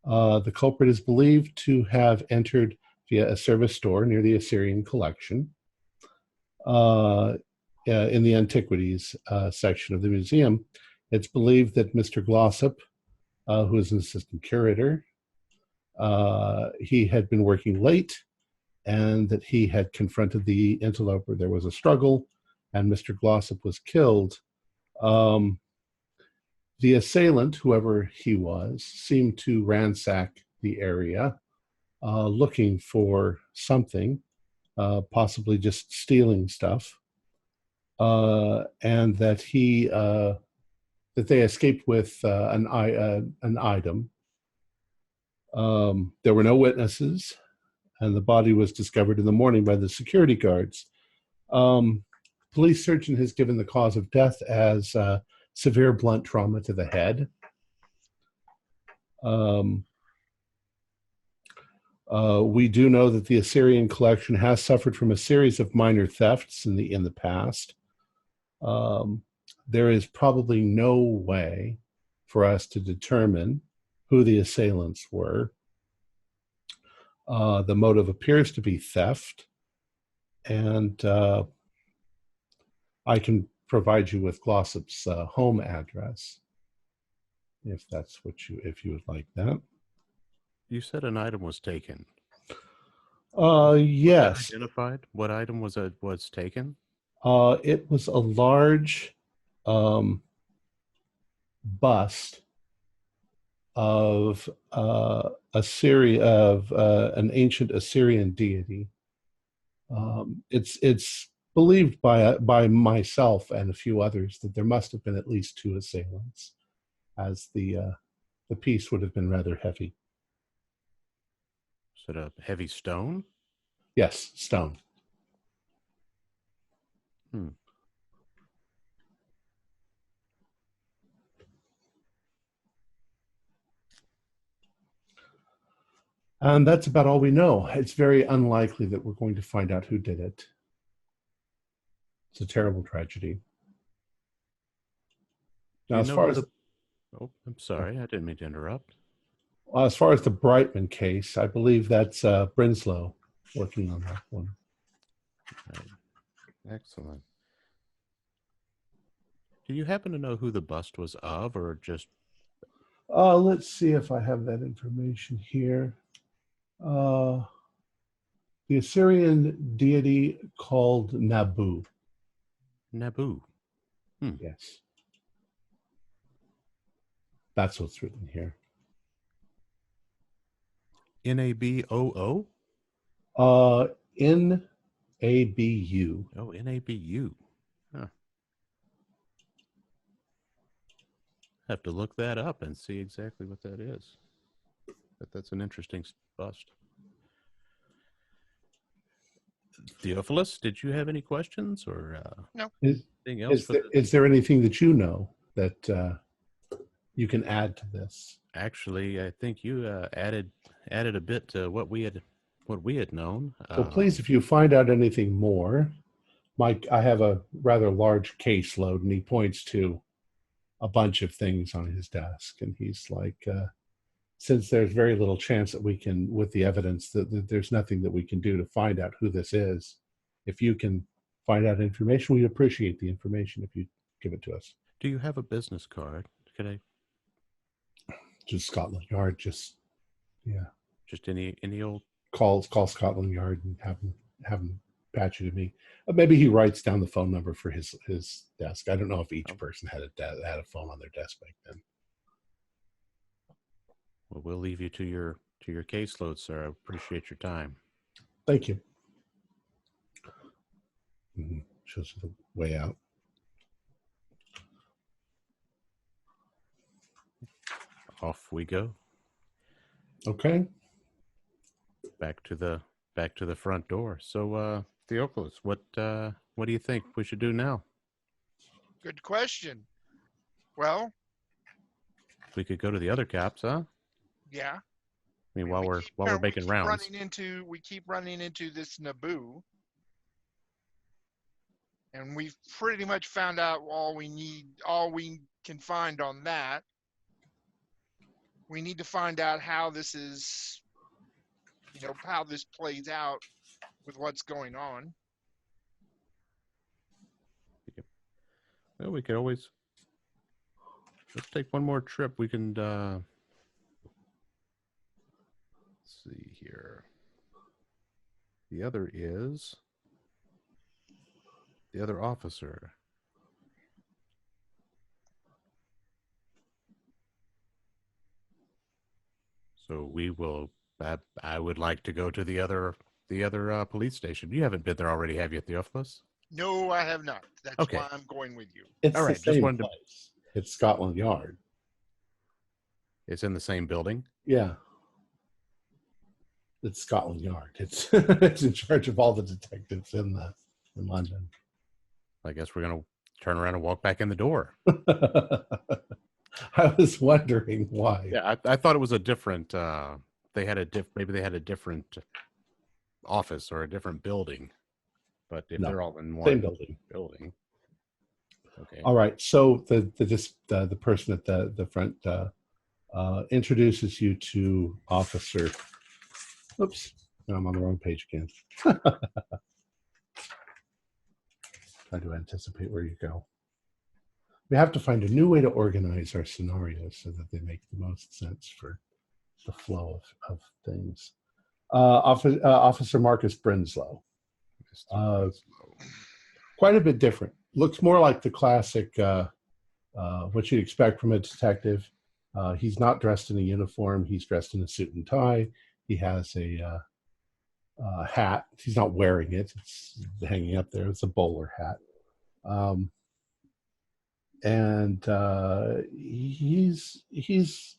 the culprit is believed to have entered via a service door near the Assyrian collection in the antiquities section of the museum. It's believed that Mr. Glossop, who is an assistant curator, he had been working late and that he had confronted the interloper. There was a struggle and Mr. Glossop was killed. The assailant, whoever he was, seemed to ransack the area looking for something, possibly just stealing stuff, and that they escaped with an item. There were no witnesses, and the body was discovered in the morning by the security guards. Police surgeon has given the cause of death as severe blunt trauma to the head. We do know that the Assyrian collection has suffered from a series of minor thefts in the past. There is probably no way for us to determine who the assailants were. The motive appears to be theft, and I can provide you with Glossop's home address, if you would like that. You said an item was taken. Yes. Identified? What item was taken? It was a large bust of an ancient Assyrian deity. It's believed by myself and a few others that there must have been at least 2 assailants, as the piece would have been rather heavy. Is it a heavy stone? Yes, stone. And that's about all we know. It's very unlikely that we're going to find out who did it. It's a terrible tragedy. Now, as far as oh, I'm sorry, I didn't mean to interrupt. As far as the Brightman case, I believe that's Brinslow working on that one. Right. Excellent. Do you happen to know who the bust was of, or just? Let's see if I have that information here. The Assyrian deity called Nabu. Nabu. Yes. That's what's written here. Naboo? Nabu. Oh, Nabu. Huh. Have to look that up and see exactly what that is. But that's an interesting bust. Theophilus, did you have any questions or no? Anything else? Is there anything that you know that you can add to this? Actually, I think you added a bit to what we had known. Well, please, if you find out anything more, Mike, I have a rather large caseload, and he points to a bunch of things on his desk, and he's like, since there's very little chance that we can, with the evidence, that there's nothing that we can do to find out who this is, if you can find out information, we appreciate the information if you give it to us. Do you have a business card? Could I? Just Scotland Yard, just any old. Call Scotland Yard and have them patch you to me. Maybe he writes down the phone number for his desk. I don't know if each person had a phone on their desk back then. Well, we'll leave you to your caseload, sir. I appreciate your time. Thank you. Shows you the way out. off we go. Okay. Back to the front door. So, Theophilus, what do you think we should do now? Good question. Well, We could go to the other caps, huh? yeah. I mean, We while we're keep making rounds. we keep running into this Naboo, and we've pretty much found out all we can find on that. We need to find out how this is, how this plays out with what's going on. Well, we could always let's take one more trip. We can let's see here. The other officer. So we will. I would like to go to the other police station. You haven't been there already, have you, Theophilus? No, I have not. That's Okay. why I'm going with you. It's All the right, just same wanted to- place. It's Scotland Yard. It's in the same building. Yeah. It's Scotland Yard. It's it's in charge of all the detectives in London. I guess we're gonna turn around and walk back in the door. I was wondering why. Yeah, I thought it was a different. Maybe they had a different office or a different building, but if No, they're all in one same building. Okay. All right. So the person at the front introduces you to Officer. Oops, no, I'm on the wrong page again. Try to anticipate where you go. We have to find a new way to organize our scenarios so that they make the most sense for the flow of things. Officer Marcus Brinslow. Quite a bit different. Looks more like the classic, what you'd expect from a detective. He's not dressed in a uniform. He's dressed in a suit and tie. He has a hat. He's not wearing it. It's hanging up there. It's a bowler hat. And he's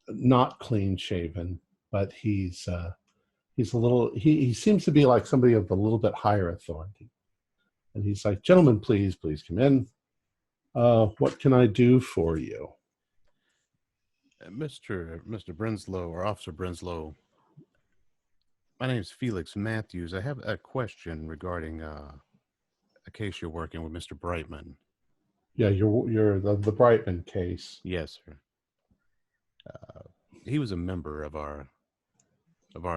not clean shaven, but he's a little. He seems to be like somebody of a little bit higher authority. And he's like, "Gentlemen, please come in. What can I do for you?" Mr. Brinslow or Officer Brinslow, my name is Felix Matthews. I have a question regarding a case you're working with, Mr. Brightman. Yeah, you're the Brightman case. Yes, sir. He was a member of our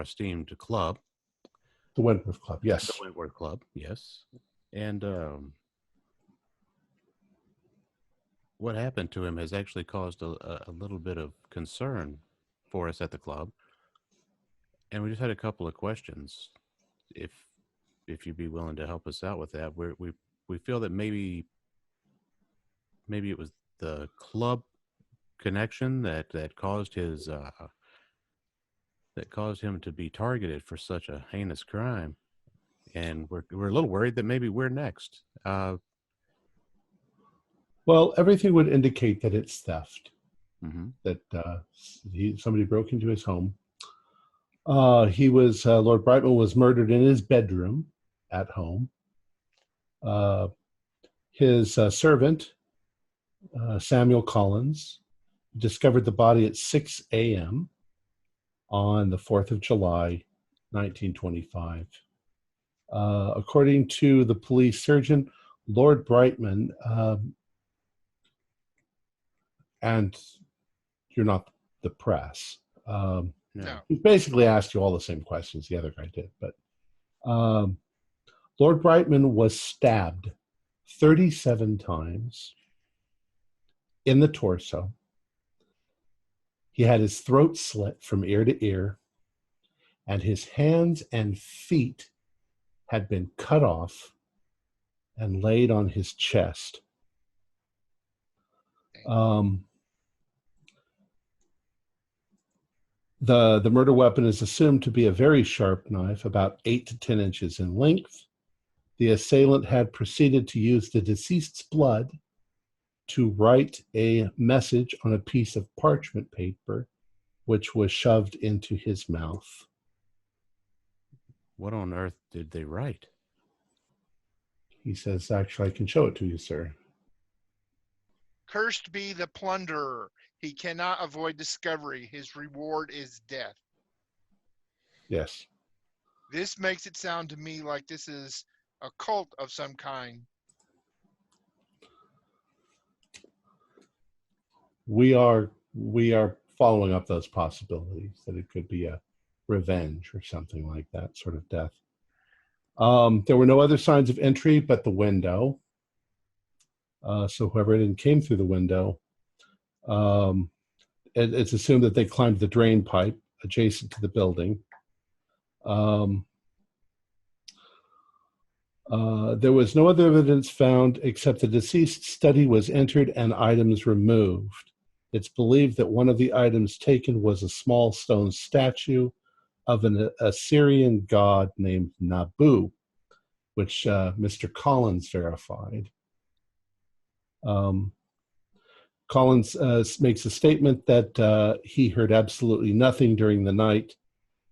esteemed club, The Wentworth Club. Yes. the Wentworth Club. Yes, and what happened to him has actually caused a little bit of concern for us at the club, and we just had a couple of questions. If you'd be willing to help us out with that, we feel that maybe it was the club connection that caused his that caused him to be targeted for such a heinous crime, and we're a little worried that maybe we're next. Well, everything would indicate that it's theft. Mm-hmm. That somebody broke into his home. Lord Brightman was murdered in his bedroom at home. His servant, Samuel Collins, discovered the body at 6 a.m. on the 4th of July, 1925. According to the police surgeon, Lord Brightman, and you're not the press, No. he basically asked you all the same questions the other guy did, but Lord Brightman was stabbed 37 times in the torso. He had his throat slit from ear to ear, and his hands and feet had been cut off and laid on his chest. The murder weapon is assumed to be a very sharp knife, about 8 to 10 inches in length. The assailant had proceeded to use the deceased's blood to write a message on a piece of parchment paper, which was shoved into his mouth. What on earth did they write? He says, actually, I can show it to you, sir. Cursed be the plunderer. He cannot avoid discovery. His reward is death. Yes. This makes it sound to me like this is a cult of some kind. We are following up those possibilities, that it could be a revenge or something like that sort of death. There were no other signs of entry but the window. So whoever came through the window, it's assumed that they climbed the drain pipe adjacent to the building. There was no other evidence found except the deceased's study was entered and items removed. It's believed that one of the items taken was a small stone statue of an Assyrian god named Nabu, which Mr. Collins verified. Collins makes a statement that he heard absolutely nothing during the night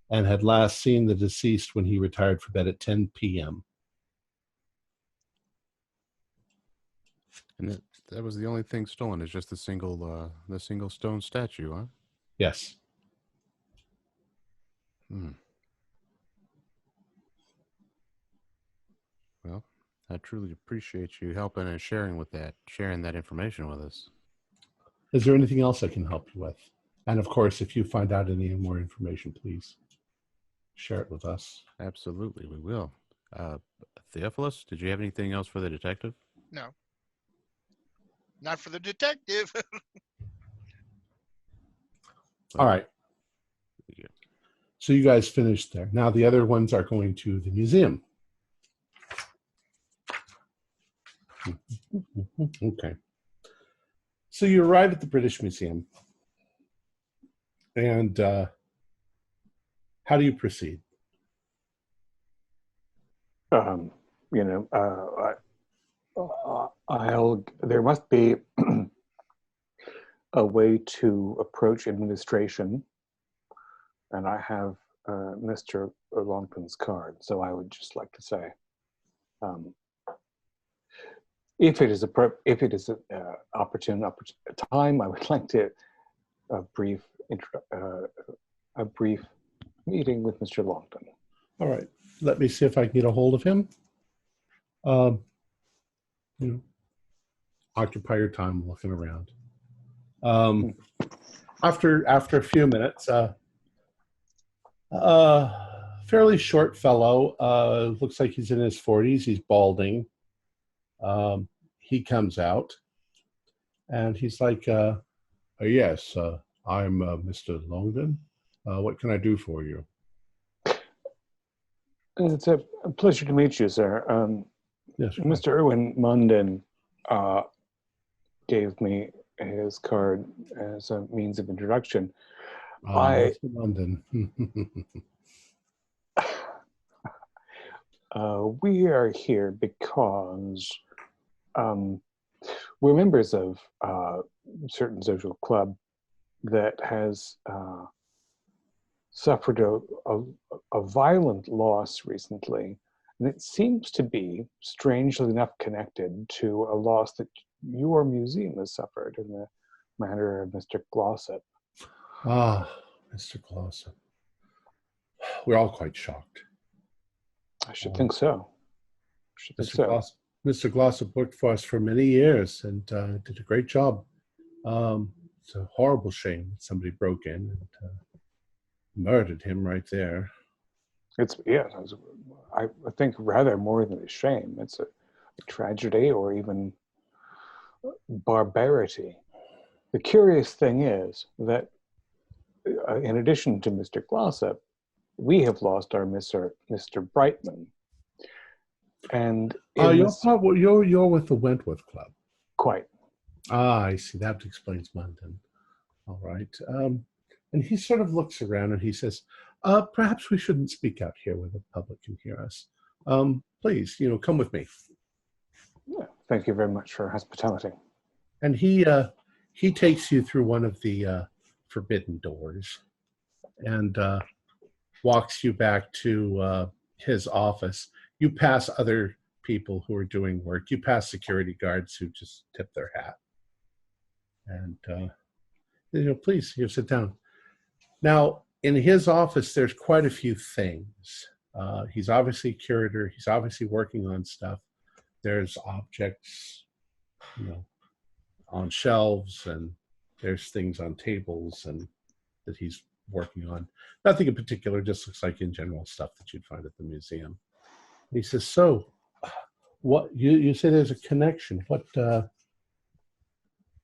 and had last seen the deceased when he retired for bed at 10 p.m. And that was the only thing stolen, is just the single stone statue, huh? Yes. Well, I truly appreciate you helping and sharing that information with us. Is there anything else I can help you with? And of course, if you find out any more information, please share it with us. Absolutely, we will. Theophilus, did you have anything else for the detective? No. Not for the detective. All right. So you guys finished there. Now the other ones are going to the museum. Okay. So you arrive at the British Museum. And how do you proceed? There must be a way to approach administration, and I have Mr. Longton's card, so I would just like to say, if it is an opportune time, I would like to a brief meeting with Mr. Longton. All right. Let me see if I can get a hold of him. Occupy your time looking around. After a few minutes, fairly short fellow, looks like he's in his 40s. He's balding. He comes out, and he's like, yes, I'm Mr. Longton. What can I do for you? It's a pleasure to meet you, sir. Yes, Mr. Irwin Munden gave me his card as a means of introduction. Mr. London. We are here because we're members of a certain social club that has suffered a violent loss recently, and it seems to be, strangely enough, connected to a loss that your museum has suffered in the matter of Mr. Glossop. Ah, Mr. Glossop. We're all quite shocked. I should think so. Mr. Glossop worked for us for many years and did a great job. It's a horrible shame that somebody broke in and murdered him right there. I think rather more than a shame. It's a tragedy or even barbarity. The curious thing is that in addition to Mr. Glossop, we have lost our Mr. Brightman. And you're with the Wentworth Club. Quite. Ah, I see. That explains London. All right. And he sort of looks around and he says, perhaps we shouldn't speak out here where the public can hear us. Please, come with me. Yeah, thank you very much for hospitality. And he takes you through one of the forbidden doors and walks you back to his office. You pass other people who are doing work. You pass security guards who just tip their hat. And please, you sit down. Now, in his office, there's quite a few things. He's obviously a curator. He's obviously working on stuff. There's objects, on shelves, and there's things on tables and that he's working on. Nothing in particular, just looks like in general stuff that you'd find at the museum. He says, so what you say there's a connection.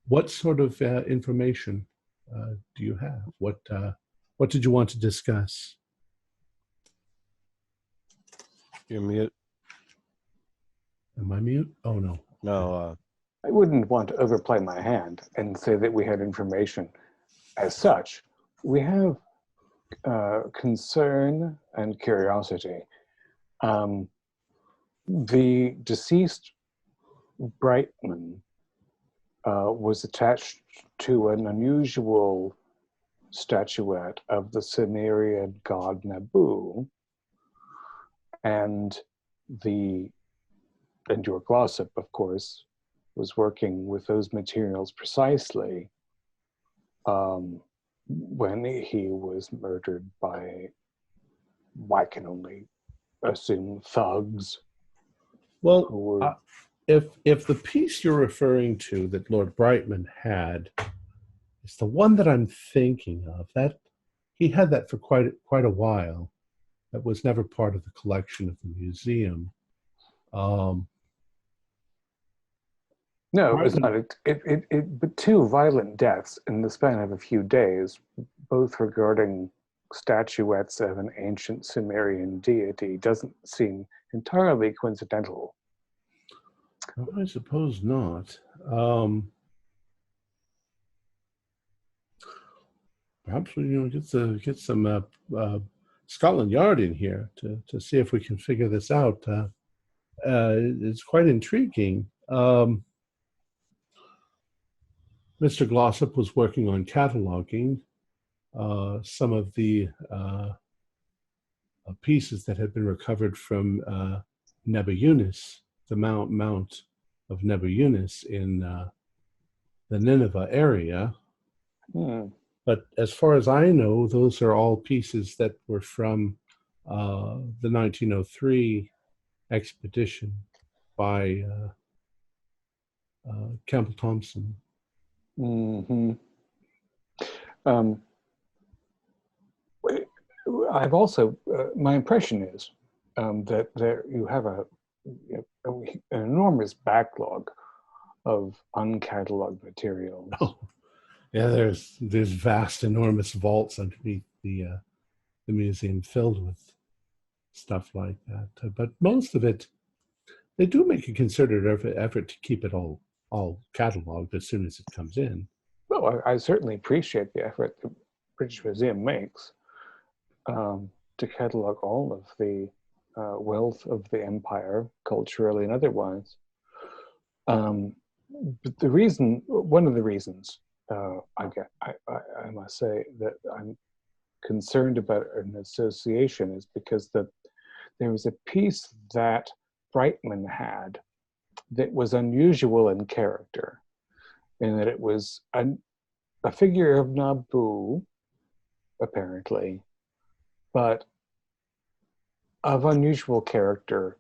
What sort of information do you have? What did you want to discuss? You're mute. Am I mute? Oh, no. No. I wouldn't want to overplay my hand and say that we had information as such. We have concern and curiosity. The deceased Brightman was attached to an unusual statuette of the Sumerian god Nabu, and your Glossop, of course, was working with those materials precisely when he was murdered by, I can only assume, thugs. Well, if the piece you're referring to that Lord Brightman had is the one that I'm thinking of, that he had that for quite a while. That was never part of the collection of the museum. No, it was not. But two violent deaths in the span of a few days, both regarding statuettes of an ancient Sumerian deity, doesn't seem entirely coincidental. Well, I suppose not. Perhaps we get some Scotland Yard in here to see if we can figure this out. It's quite intriguing. Mr. Glossop was working on cataloging some of the pieces that had been recovered from Nebu Yunus, the Mount of Nebu Yunus in the Nineveh area. But as far as I know, those are all pieces that were from the 1903 expedition by Campbell Thompson. I've also, my impression is that there you have an enormous backlog of uncatalogued materials. Oh, yeah, there's vast, enormous vaults underneath the museum filled with stuff like that. But most of it, they do make a concerted effort to keep it all cataloged as soon as it comes in. Well, I certainly appreciate the effort the British Museum makes to catalog all of the wealth of the empire, culturally and otherwise. But one of the reasons, I must say that I'm concerned about an association is because there was a piece that Brightman had that was unusual in character, in that it was a figure of Nabu, apparently, but of unusual character,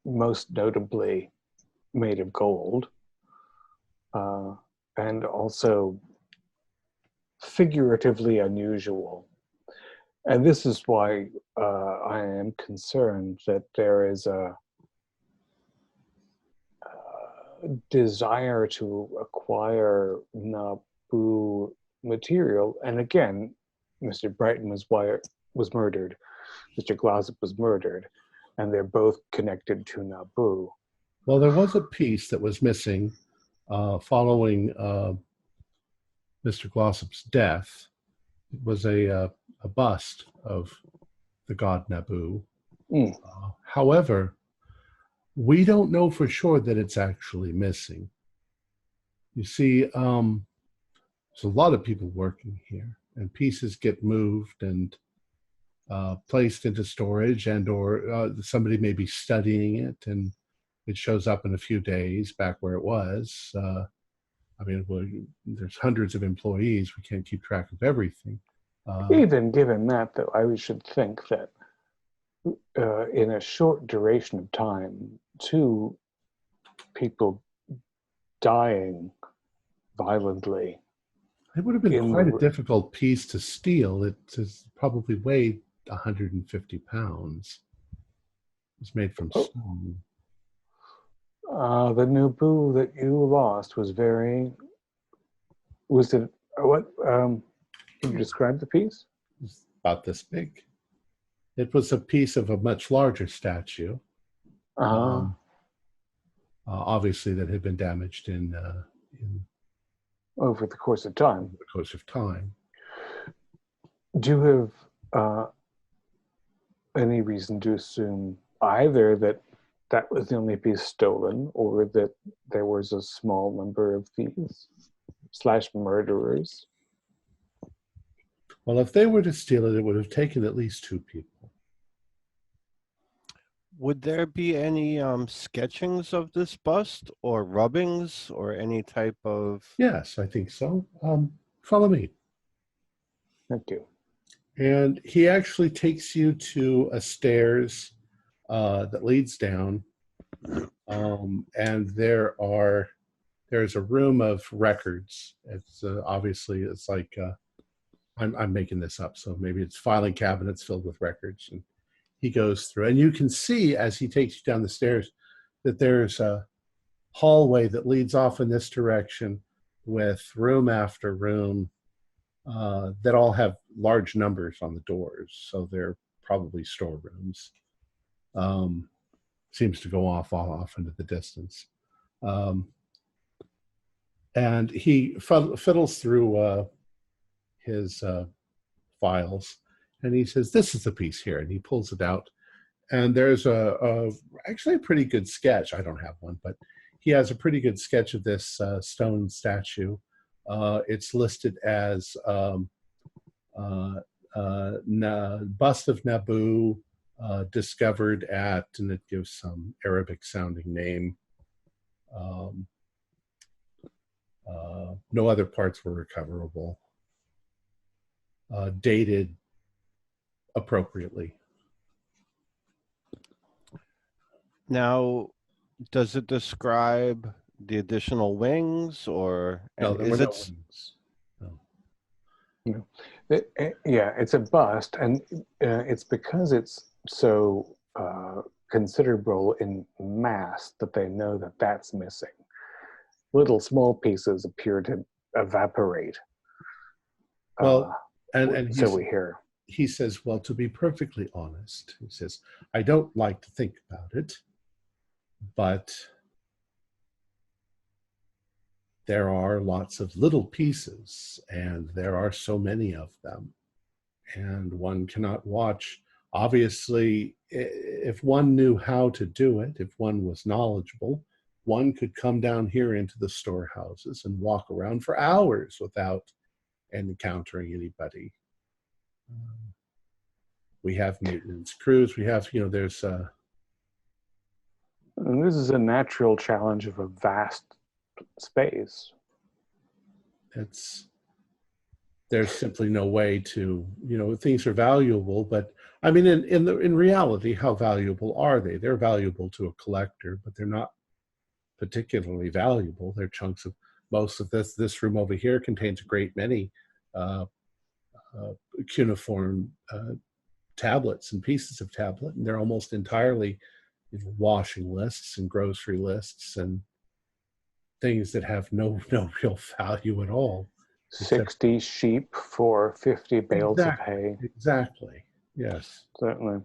most notably made of gold, and also figuratively unusual. And this is why I am concerned that there is a desire to acquire Nabu material. And again, Mr. Brighton was murdered, Mr. Glossop was murdered, and they're both connected to Nabu. Well, there was a piece that was missing following Mr. Glossop's death. It was a bust of the god Nabu. However, we don't know for sure that it's actually missing. You see, there's a lot of people working here, and pieces get moved and placed into storage, and or somebody may be studying it, and it shows up in a few days back where it was. I mean, well, there's hundreds of employees. We can't keep track of everything. Even given that, though, I should think that in a short duration of time, 2 people dying violently. It would have been in quite the- a difficult piece to steal. It probably weighed 150 pounds. It's made from stone. The Nubu that you lost was very. Was it what? Can you describe the piece? It's about this big. It was a piece of a much larger statue. Obviously, that had been damaged in Over the course of time. the course of time. Do you have any reason to assume either that that was the only piece stolen, or that there was a small number of thieves / murderers? Well, if they were to steal it, it would have taken at least 2 people. Would there be any sketchings of this bust or rubbings or any type of? Yes, I think so. Follow me. Thank you. And he actually takes you to a stairs that leads down, and there's a room of records. It's obviously it's like I'm making this up, so maybe it's filing cabinets filled with records. And he goes through, and you can see as he takes you down the stairs that there's a hallway that leads off in this direction, with room after room that all have large numbers on the doors, so they're probably storerooms. Seems to go off into the distance. And he fiddles through his files, and he says, "This is the piece here," and he pulls it out. And there's actually a pretty good sketch. I don't have one, but he has a pretty good sketch of this stone statue. It's listed as bust of Nabu, discovered at, and it gives some Arabic sounding name. No other parts were recoverable. Dated appropriately. Now, does it describe the additional wings, or No, there is were no it? wings. No. Yeah, it's a bust, and it's because it's so considerable in mass that they know that that's missing. Little small pieces appear to evaporate. Well, and so we hear. He says, "Well, to be perfectly honest," he says, "I don't like to think about it, but there are lots of little pieces, and there are so many of them, and one cannot watch. Obviously, if one knew how to do it, if one was knowledgeable, one could come down here into the storehouses and walk around for hours without encountering anybody. We have maintenance crews. We have, there's And this is a natural challenge of a vast space. There's simply no way to, things are valuable, but I mean, in reality, how valuable are they? They're valuable to a collector, but they're not particularly valuable. They're chunks of, most of this room over here contains a great many cuneiform tablets and pieces of tablet, and they're almost entirely washing lists and grocery lists and things that have no real value at all. 60 sheep for 50 bales of hay. Exactly. Yes. Certainly.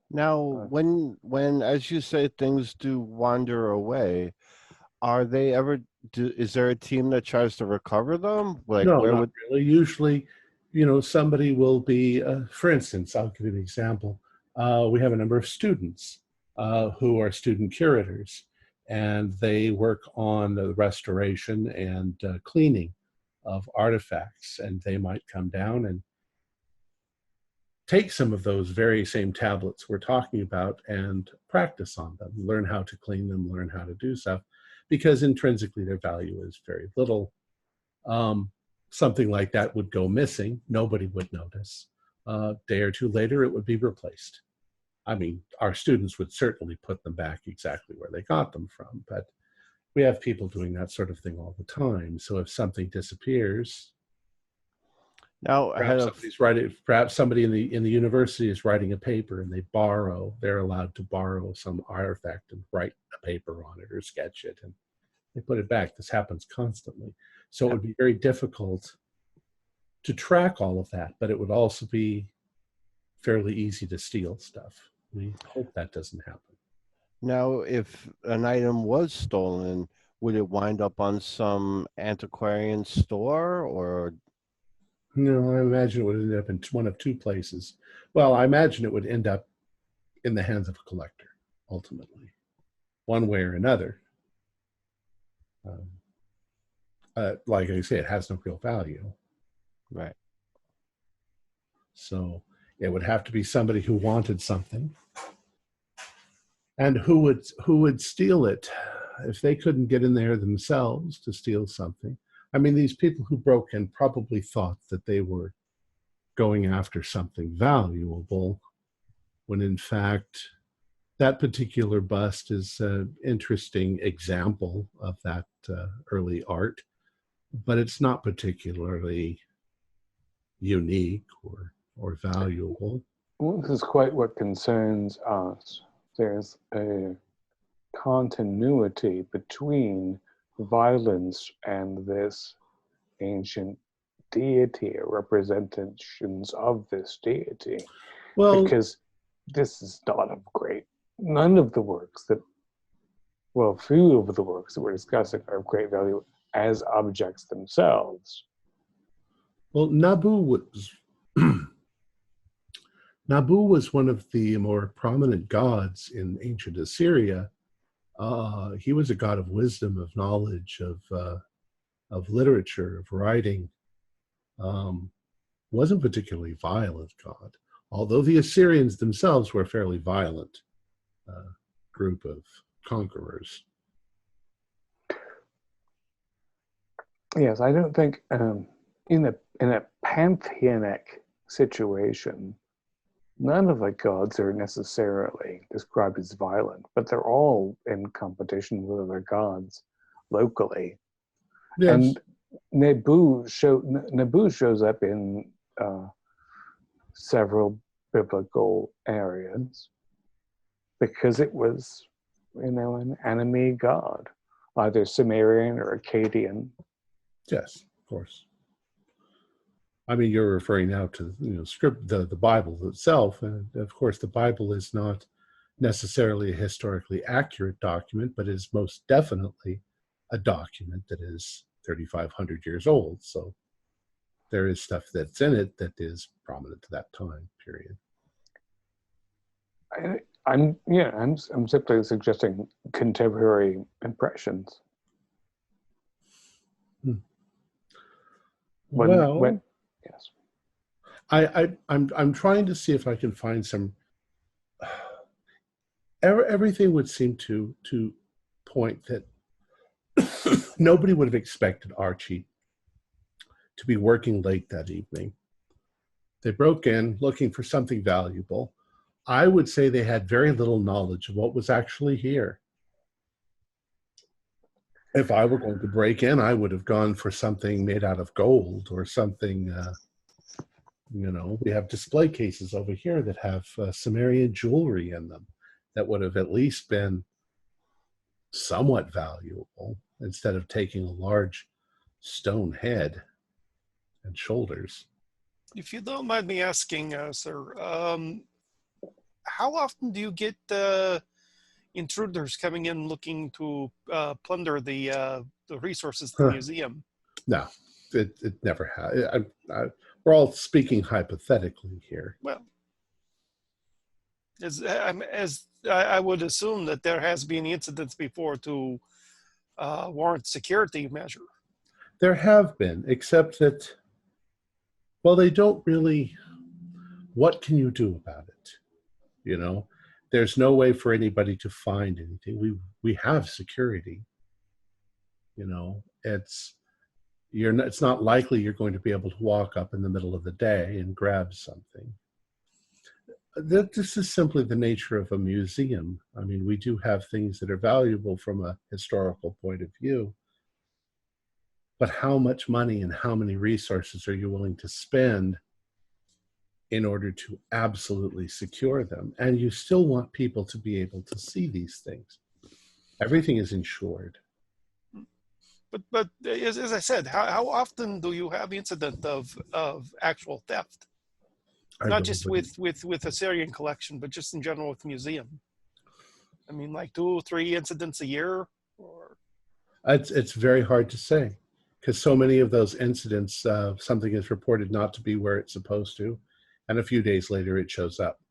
Now, when as you say, things do wander away, are they ever? Is there a team that tries to recover them? Like, no, where not really. Usually, somebody will be. For instance, I'll give you an example. We have a number of students who are student curators, and they work on the restoration and cleaning of artifacts. And they might come down and take some of those very same tablets we're talking about and practice on them, learn how to clean them, learn how to do stuff, because intrinsically their value is very little. Something like that would go missing. Nobody would notice. A day or two later, it would be replaced. I mean, our students would certainly put them back exactly where they got them from, but we have people doing that sort of thing all the time. So if something disappears, Now, perhaps somebody in the university is writing a paper and they're allowed to borrow some artifact and write a paper on it or sketch it, and they put it back. This happens constantly. So it would be very difficult to track all of that, but it would also be fairly easy to steal stuff. We hope that doesn't happen. Now, if an item was stolen, would it wind up on some antiquarian store, or? No, I imagine it would end up in one of two places. Well, I imagine it would end up in the hands of a collector, ultimately, one way or another. Like I say, it has no real value. Right. So it would have to be somebody who wanted something. And who would steal it if they couldn't get in there themselves to steal something? I mean, these people who broke in probably thought that they were going after something valuable, when in fact that particular bust is an interesting example of that early art, but it's not particularly unique or valuable. Well, this is quite what concerns us. There's a continuity between violence and this ancient deity, or representations of this deity. Well, because this is not of great, none of the works that, well, few of the works that we're discussing are of great value as objects themselves. well, Nabu was one of the more prominent gods in ancient Assyria. He was a god of wisdom, of knowledge, of literature, of writing. Wasn't particularly violent god, although the Assyrians themselves were a fairly violent group of conquerors. Yes, I don't think in a pantheonic situation, none of the gods are necessarily described as violent, but they're all in competition with other gods locally. Yes. And Nabu shows up in several biblical areas because it was, an enemy god, either Sumerian or Akkadian. Yes, of course. I mean, you're referring now to the Bible itself, and of course, the Bible is not necessarily a historically accurate document, but is most definitely a document that is 3,500 years old. So there is stuff that's in it that is prominent to that time period. I'm simply suggesting contemporary impressions. Yes. I'm trying to see if I can find some. Everything would seem to point that nobody would have expected Archie to be working late that evening. They broke in looking for something valuable. I would say they had very little knowledge of what was actually here. If I were going to break in, I would have gone for something made out of gold or something. We have display cases over here that have Sumerian jewelry in them that would have at least been somewhat valuable, instead of taking a large stone head and shoulders. If you don't mind me asking, sir, how often do you get intruders coming in looking to plunder the resources of the museum? No, it never has. We're all speaking hypothetically here. Well, As I would assume that there has been incidents before to warrant security measure. There have been, except that, well, they don't really. What can you do about it? You know, there's no way for anybody to find anything. We have security. You know, it's not likely you're going to be able to walk up in the middle of the day and grab something. This is simply the nature of a museum. I mean, we do have things that are valuable from a historical point of view, but how much money and how many resources are you willing to spend in order to absolutely secure them? And you still want people to be able to see these things. Everything is insured. But as I said, how often do you have incident of actual theft? Not just with Assyrian collection, but just in general with museum. I mean, like 2 or 3 incidents a year, or it's very hard to say, because so many of those incidents, something is reported not to be where it's supposed to, and a few days later it shows up.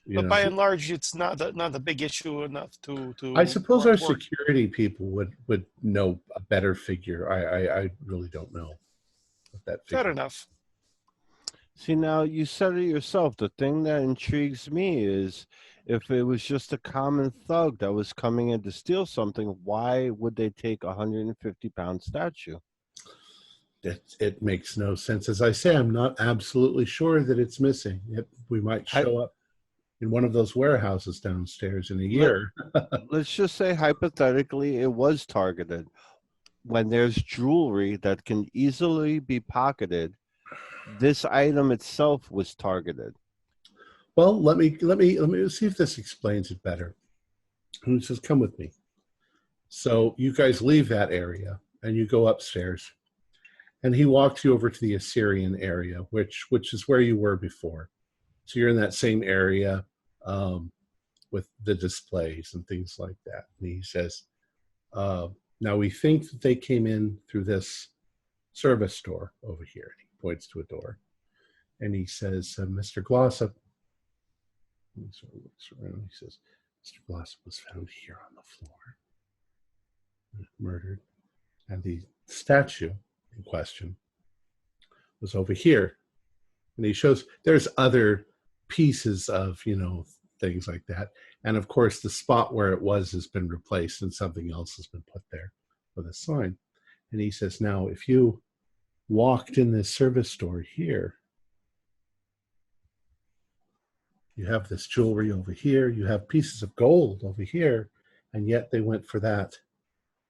But by and large, it's not a big issue enough to. I suppose our security people would know a better figure. I really don't know what that figure. Fair enough. See, now you said it yourself. The thing that intrigues me is if it was just a common thug that was coming in to steal something, why would they take a 150-pound statue? It makes no sense. As I say, I'm not absolutely sure that it's missing. We might show up in one of those warehouses downstairs in a year. Let's just say hypothetically it was targeted. When there's jewelry that can easily be pocketed, this item itself was targeted. Well, let me see if this explains it better. And he says, "Come with me." So you guys leave that area and you go upstairs, and he walks you over to the Assyrian area, which is where you were before. So you're in that same area with the displays and things like that. And he says, "Now we think that they came in through this service door over here." And he points to a door, and he says, "Mr. Glossop." He sort of looks around. He says, "Mr. Glossop was found here on the floor, murdered, and the statue in question was over here." And he shows there's other pieces of, things like that. And of course, the spot where it was has been replaced and something else has been put there with a sign. And he says, "Now, if you walked in this service store here, you have this jewelry over here, you have pieces of gold over here, and yet they went for that.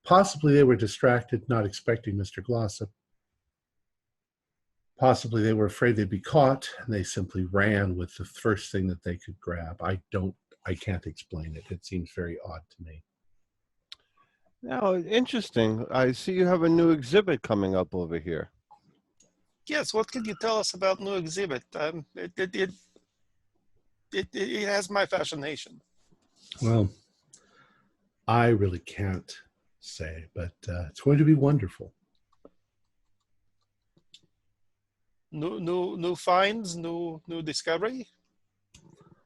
Possibly they were distracted, not expecting Mr. Glossop. Possibly they were afraid they'd be caught, and they simply ran with the first thing that they could grab. I can't explain it. It seems very odd to me." Now, interesting. I see you have a new exhibit coming up over here. Yes, what can you tell us about new exhibit? It has my fascination. Well, I really can't say, but it's going to be wonderful. New finds, new discovery.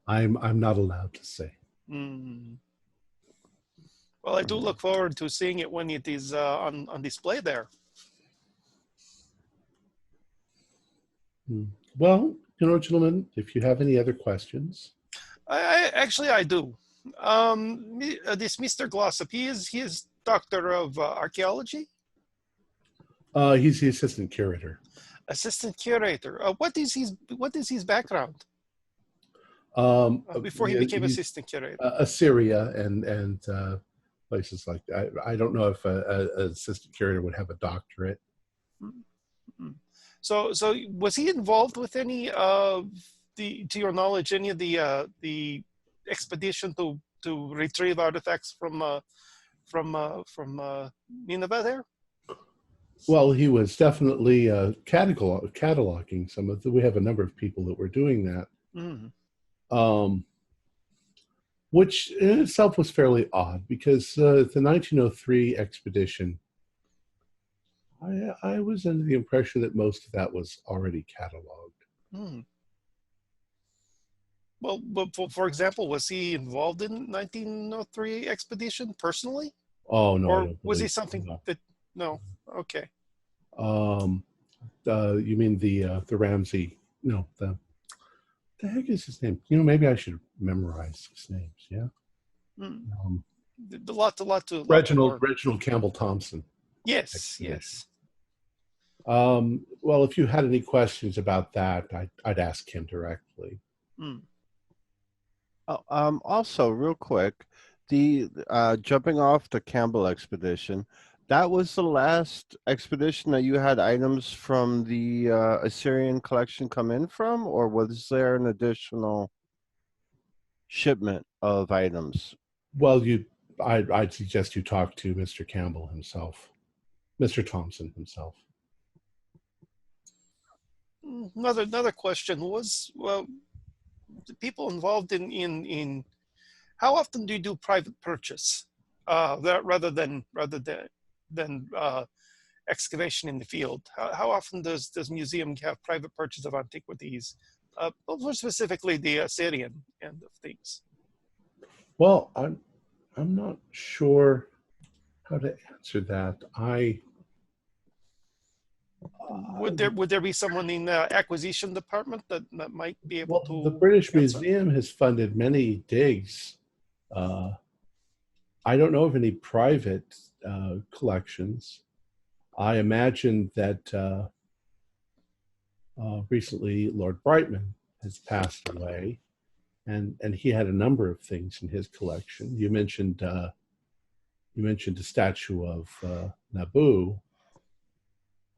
I'm not allowed to say. Well, I do look forward to seeing it when it is on display there. Well, gentlemen, if you have any other questions. I do. This Mr. Glossop, he is doctor of archaeology. He's the assistant curator. Assistant curator. What is his background? Before he became assistant curator. Assyria and places like that. I don't know if an assistant curator would have a doctorate. So was he involved with any to your knowledge, any of the expedition to retrieve artifacts from Nineveh there? Well, he was definitely cataloging some of we have a number of people that were doing that. Which in itself was fairly odd, because the 1903 expedition, I was under the impression that most of that was already cataloged. Well, for example, was he involved in 1903 expedition personally? Oh no, I Or don't was he believe. something No. that, no, okay. You mean the Ramsey? No, the heck is his name? Maybe I should memorize his names. Yeah. Hmm. Um, A lot to Reginald learn. Campbell Thompson. Yes, yes. Well, if you had any questions about that, I'd ask him directly. Hmm. Also, real quick, the jumping off the Campbell expedition, that was the last expedition that you had items from the Assyrian collection come in from, or was there an additional shipment of items? Well, I'd suggest you talk to Mr. Campbell himself, Mr. Thompson himself. Another question was, well, the people involved in how often do you do private purchase, that rather than excavation in the field? How often does museum have private purchase of antiquities? Well, more specifically, the Assyrian end of things. Well, I'm not sure how to answer that. Would there be someone in the acquisition department that might be able Well, to the British answer? Museum has funded many digs. I don't know of any private collections. I imagine that recently Lord Brightman has passed away, and he had a number of things in his collection. You mentioned a statue of Nabu.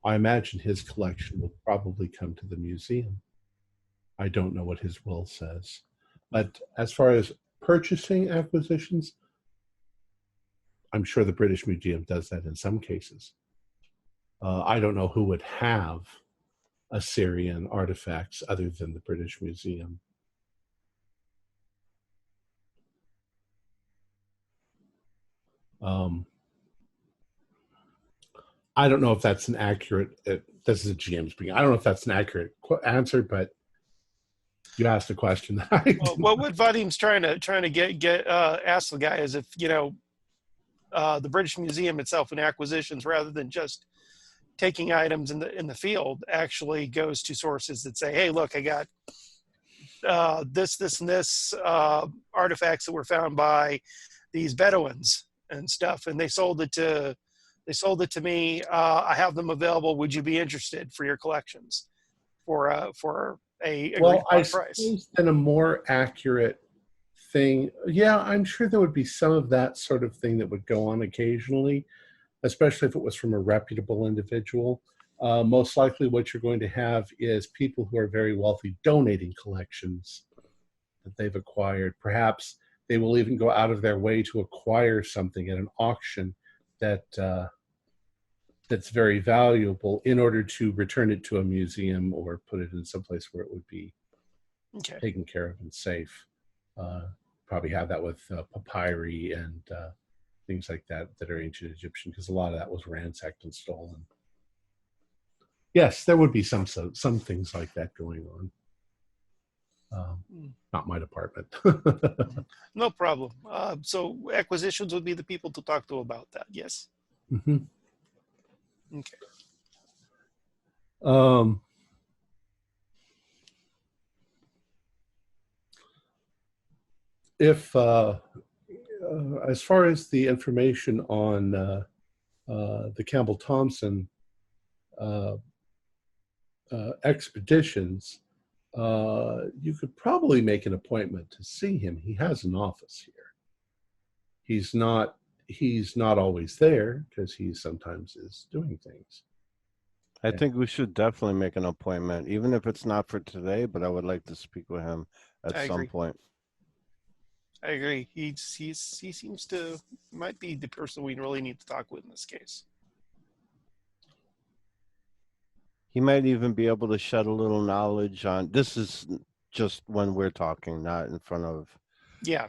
I imagine his collection will probably come to the museum. I don't know what his will says. But as far as purchasing acquisitions, I'm sure the British Museum does that in some cases. I don't know who would have Assyrian artifacts other than the British Museum. I don't know if that's an accurate. This is a GM speaking. I don't know if that's an accurate answer, but you asked a question. Well, what Vadim's trying to get ask the guy is if the British Museum itself in acquisitions, rather than just taking items in the field, actually goes to sources that say, hey, look, I got this and this artifacts that were found by these Bedouins and stuff, and they sold it to me. I have them available. Would you be interested for your collections for a Well, I price? suppose then a more accurate thing. Yeah, I'm sure there would be some of that sort of thing that would go on occasionally, especially if it was from a reputable individual. Most likely what you're going to have is people who are very wealthy donating collections that they've acquired. Perhaps they will even go out of their way to acquire something at an auction that's very valuable in order to return it to a museum or put it in some place where it would be taken care of and safe. Probably have that with papyri and things like that are ancient Egyptian, because a lot of that was ransacked and stolen. Yes, there would be some things like that going on. Not my department. No problem. So acquisitions would be the people to talk to about that. Yes. Mm-hmm. Okay. If as far as the information on the Campbell Thompson expeditions, you could probably make an appointment to see him. He has an office here. He's not always there because he sometimes is doing things. I think we should definitely make an appointment, even if it's not for today, but I would like to speak with him at some point. I agree. He seems to might be the person we really need to talk with in this case. He might even be able to shed a little knowledge on this. Is just when we're talking, not in front of. Yeah.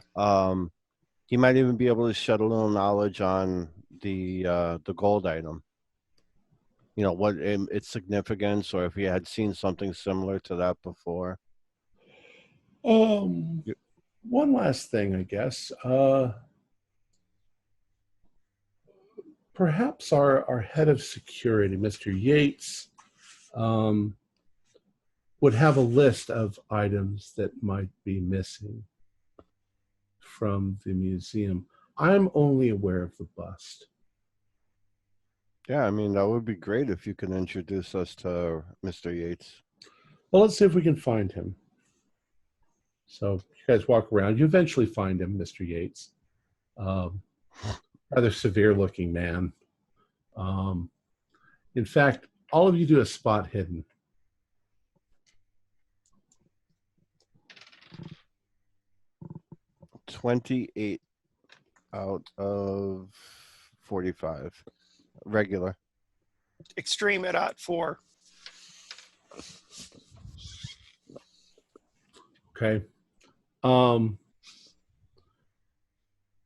He might even be able to shed a little knowledge on the gold item. You know, what its significance, or if he had seen something similar to that before. Yep. One last thing, I guess. Perhaps our head of security, Mr. Yates, would have a list of items that might be missing from the museum. I'm only aware of the bust. Yeah, I mean, that would be great if you can introduce us to Mr. Yates. Well, let's see if we can find him. So you guys walk around. You eventually find him, Mr. Yates. Rather severe-looking man. In fact, all of you do a spot hidden. 28 out of 45. Regular. Extreme at 4. Okay.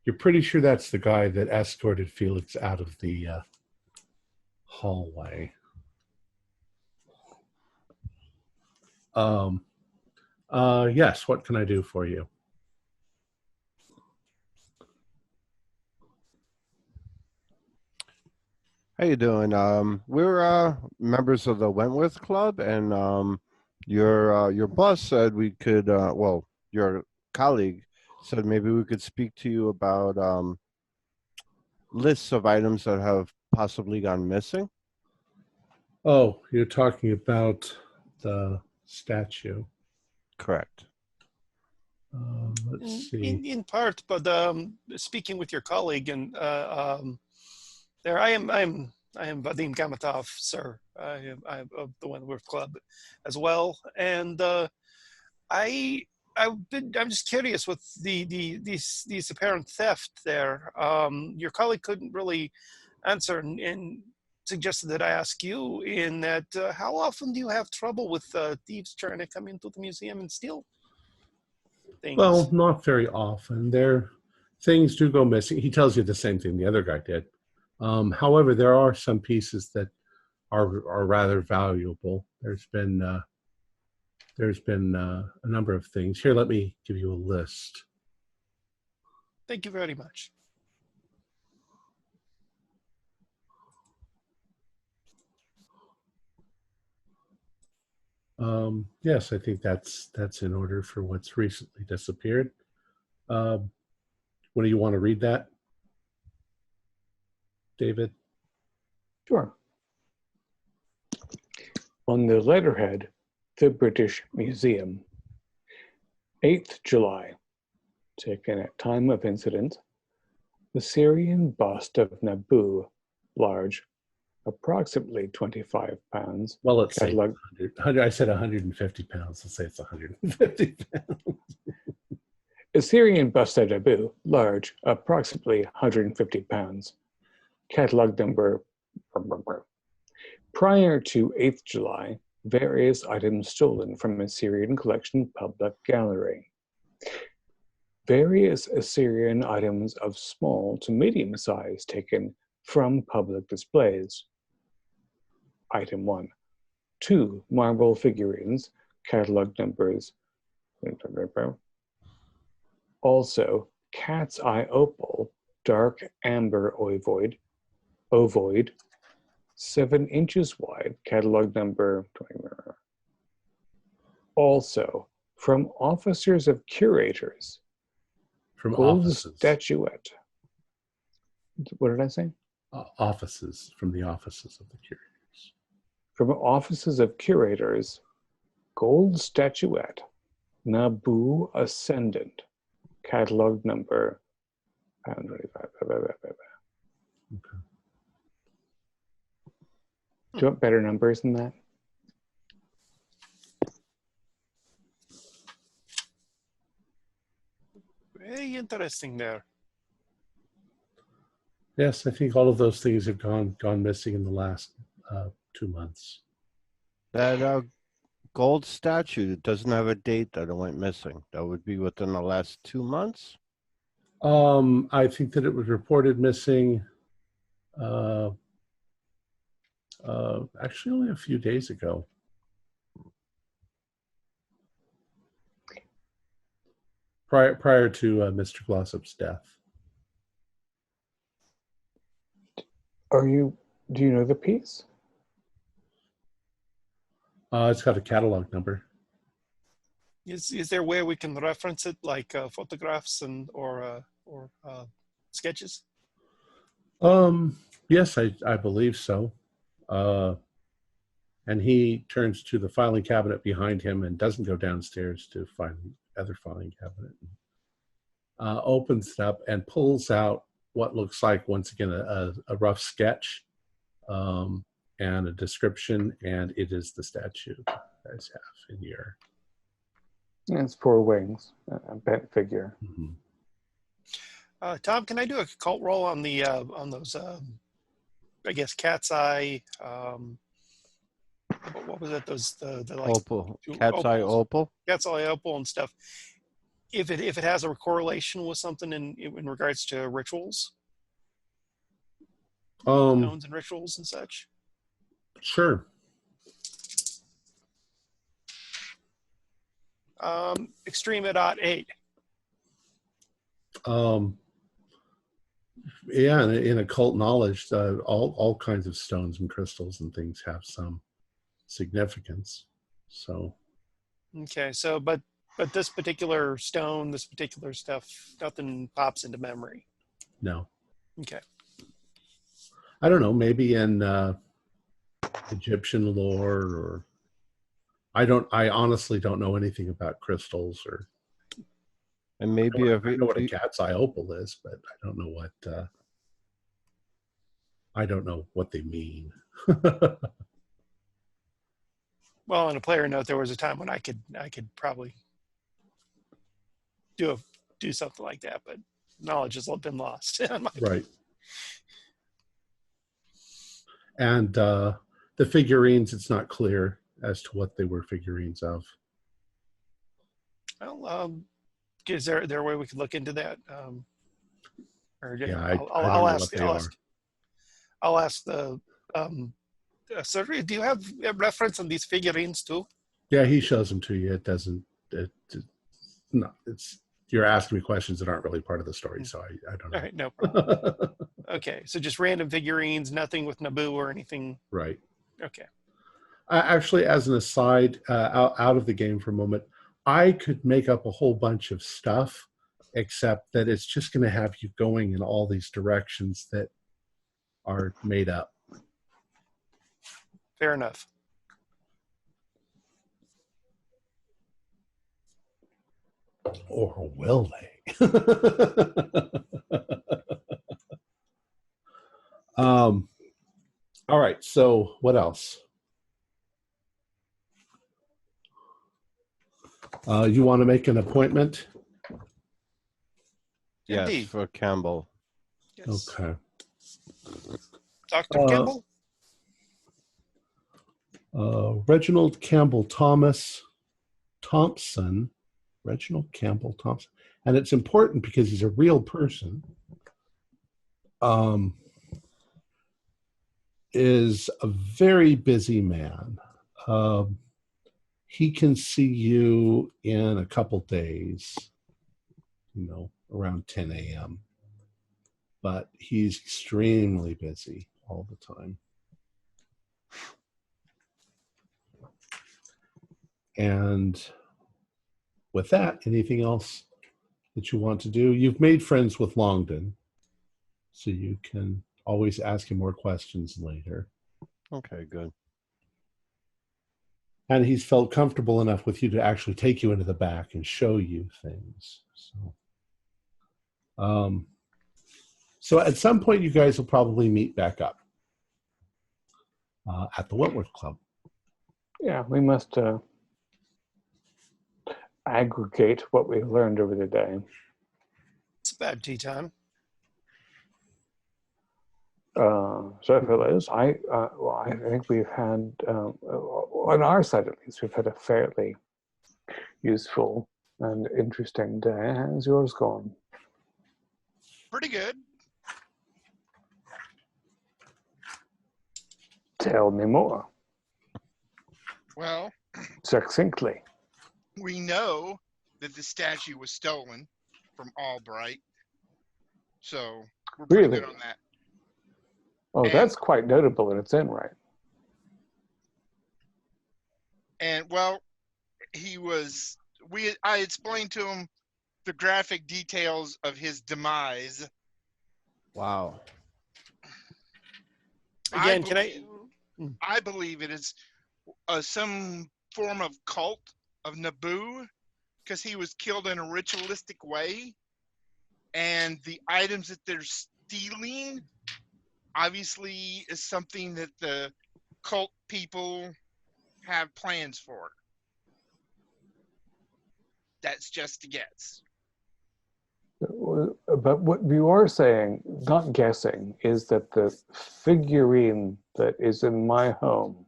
You're pretty sure that's the guy that escorted Felix out of the hallway. Yes, what can I do for you? How you doing? We're members of the Wentworth Club, and your boss said we could. Well, your colleague said maybe we could speak to you about lists of items that have possibly gone missing. Oh, you're talking about the statue. Correct. Let's see. In part, but speaking with your colleague, and there I am Vadim Gamatov, sir. I'm of the Wentworth Club as well, and I'm just curious with these apparent theft there. Your colleague couldn't really answer and suggested that I ask you in that how often do you have trouble with thieves trying to come into the museum and steal things? Well, not very often. Things do go missing. He tells you the same thing the other guy did. However, there are some pieces that are rather valuable. There's been a number of things. Here, let me give you a list. Thank you very much. Yes, I think that's in order for what's recently disappeared. What do you want to read that, David? Sure. On the letterhead, the British Museum, 8th July, taken at time of incident, the Syrian bust of Nabu, large, approximately 25 pounds. Well, let's say Catalog- 100. I said 150 pounds. Let's say it's 150 pounds. Assyrian bust of Nabu, large, approximately 150 pounds. Catalog number. Prior to 8th July, various items stolen from Assyrian Collection Public Gallery. Various Assyrian items of small to medium size taken from public displays. Item 1. 2 marble figurines, catalog numbers. Also, cat's eye opal, dark amber ovoid, 7 inches wide, catalog number 20. Also, from officers of curators, From gold offices. statuette. What did I say? Offices, from the offices of the curators. From offices of curators, gold statuette, Nabu Ascendant, catalog number 25. Okay. Do you want better numbers than that? Very interesting there. Yes, I think all of those things have gone missing in the last 2 months. That gold statue doesn't have a date that it went missing. That would be within the last 2 months. I think that it was reported missing actually only a few days ago. prior to Mr. Glossop's death. Do you know the piece? It's got a catalog number. Is there a way we can reference it, like photographs or sketches? Yes, I believe so. And he turns to the filing cabinet behind him and doesn't go downstairs to find the other filing cabinet. Opens it up and pulls out what looks like, once again, a rough sketch and a description, and it is the statue you guys have in your... It's 4 wings, a bent figure. Mm-hmm. Tom, can I do a cult roll on the on those? I guess cat's eye. What was it? Those the like Opal, cat's eye opal. Cat's eye opal and stuff. If it has a correlation with something in regards to rituals, stones and rituals and such. Sure. Extreme at .8. Yeah, in occult knowledge, all kinds of stones and crystals and things have some significance. So. Okay, so but this particular stone, this particular stuff, nothing pops into memory. No. Okay. I don't know. Maybe in Egyptian lore, or I honestly don't know anything about crystals, or. And maybe I know what a cat's eye opal is, but I don't know what they mean. Well, on a player note, there was a time when I could probably do something like that, but knowledge has been lost. Right. And the figurines, it's not clear as to what they were figurines of. Well, is there a way we could look into that? Yeah, I'll ask the. Sir, do you have a reference on these figurines too? Yeah, he shows them to you. It doesn't. No, it's you're asking me questions that aren't really part of the story, so I don't know. All right, no problem. Okay, so just random figurines, nothing with Naboo or anything. Right. Okay. Actually, as an aside, out of the game for a moment, I could make up a whole bunch of stuff, except that it's just going to have you going in all these directions that are made up. Fair enough. Or will they? All right, so what else? You want to make an appointment? Yes, Indeed. for Campbell. Yes. Okay. Dr. Campbell? Reginald Campbell Thompson. Reginald Campbell Thompson. And it's important because he's a real person. Is a very busy man. He can see you in a couple days, around 10 a.m. But he's extremely busy all the time. And with that, anything else that you want to do? You've made friends with Longdon, so you can always ask him more questions later. Okay, good. And he's felt comfortable enough with you to actually take you into the back and show you things. So at some point, you guys will probably meet back up at the Wentworth Club. Yeah, we must aggregate what we learned over the day. It's about tea time. So fellas, I think we've had, on our side at least, we've had a fairly useful and interesting day. How's yours gone? Pretty good. Tell me more. Well, Succinctly. we know that the statue was stolen from Albright. So we're pretty Really? good on that. Oh, And- that's quite notable in its own right. And well, I explained to him the graphic details of his demise. Wow. Again, I believe it is some form of cult of Naboo, because he was killed in a ritualistic way, and the items that they're stealing obviously is something that the cult people have plans for. That's just a guess. But what you are saying, not guessing, is that the figurine that is in my home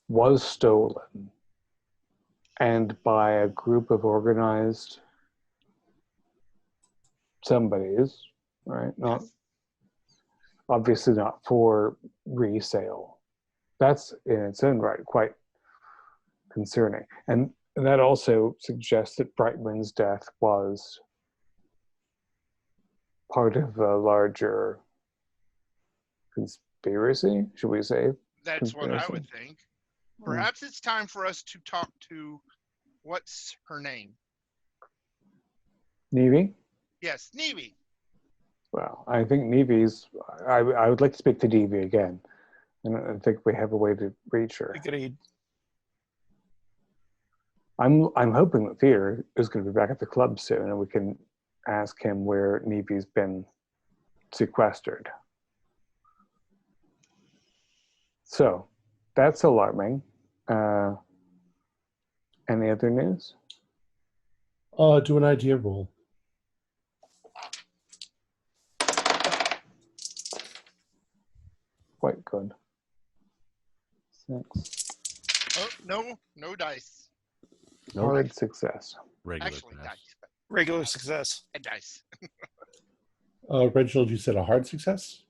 was stolen, and by a group of organized somebodies, right? Not obviously not for resale. That's in its own right quite concerning, and that also suggests that Brightman's death was part of a larger conspiracy, should we say? That's what I Conspiracy. would think. Perhaps it's time for us to talk to, what's her name? Neve? Yes, Neve. Well, I think Neve's, I would like to speak to Neve again. And I think we have a way to reach her. agreed. I'm hoping that Theodore is going to be back at the club soon, and we can ask him where Neve's been sequestered. So, that's alarming. Any other news? Do an idea roll. Quite good. 6. Oh, no dice. Hard success. Regular Actually, pass. dice. But Regular success. a dice. Reginald, you said a hard success?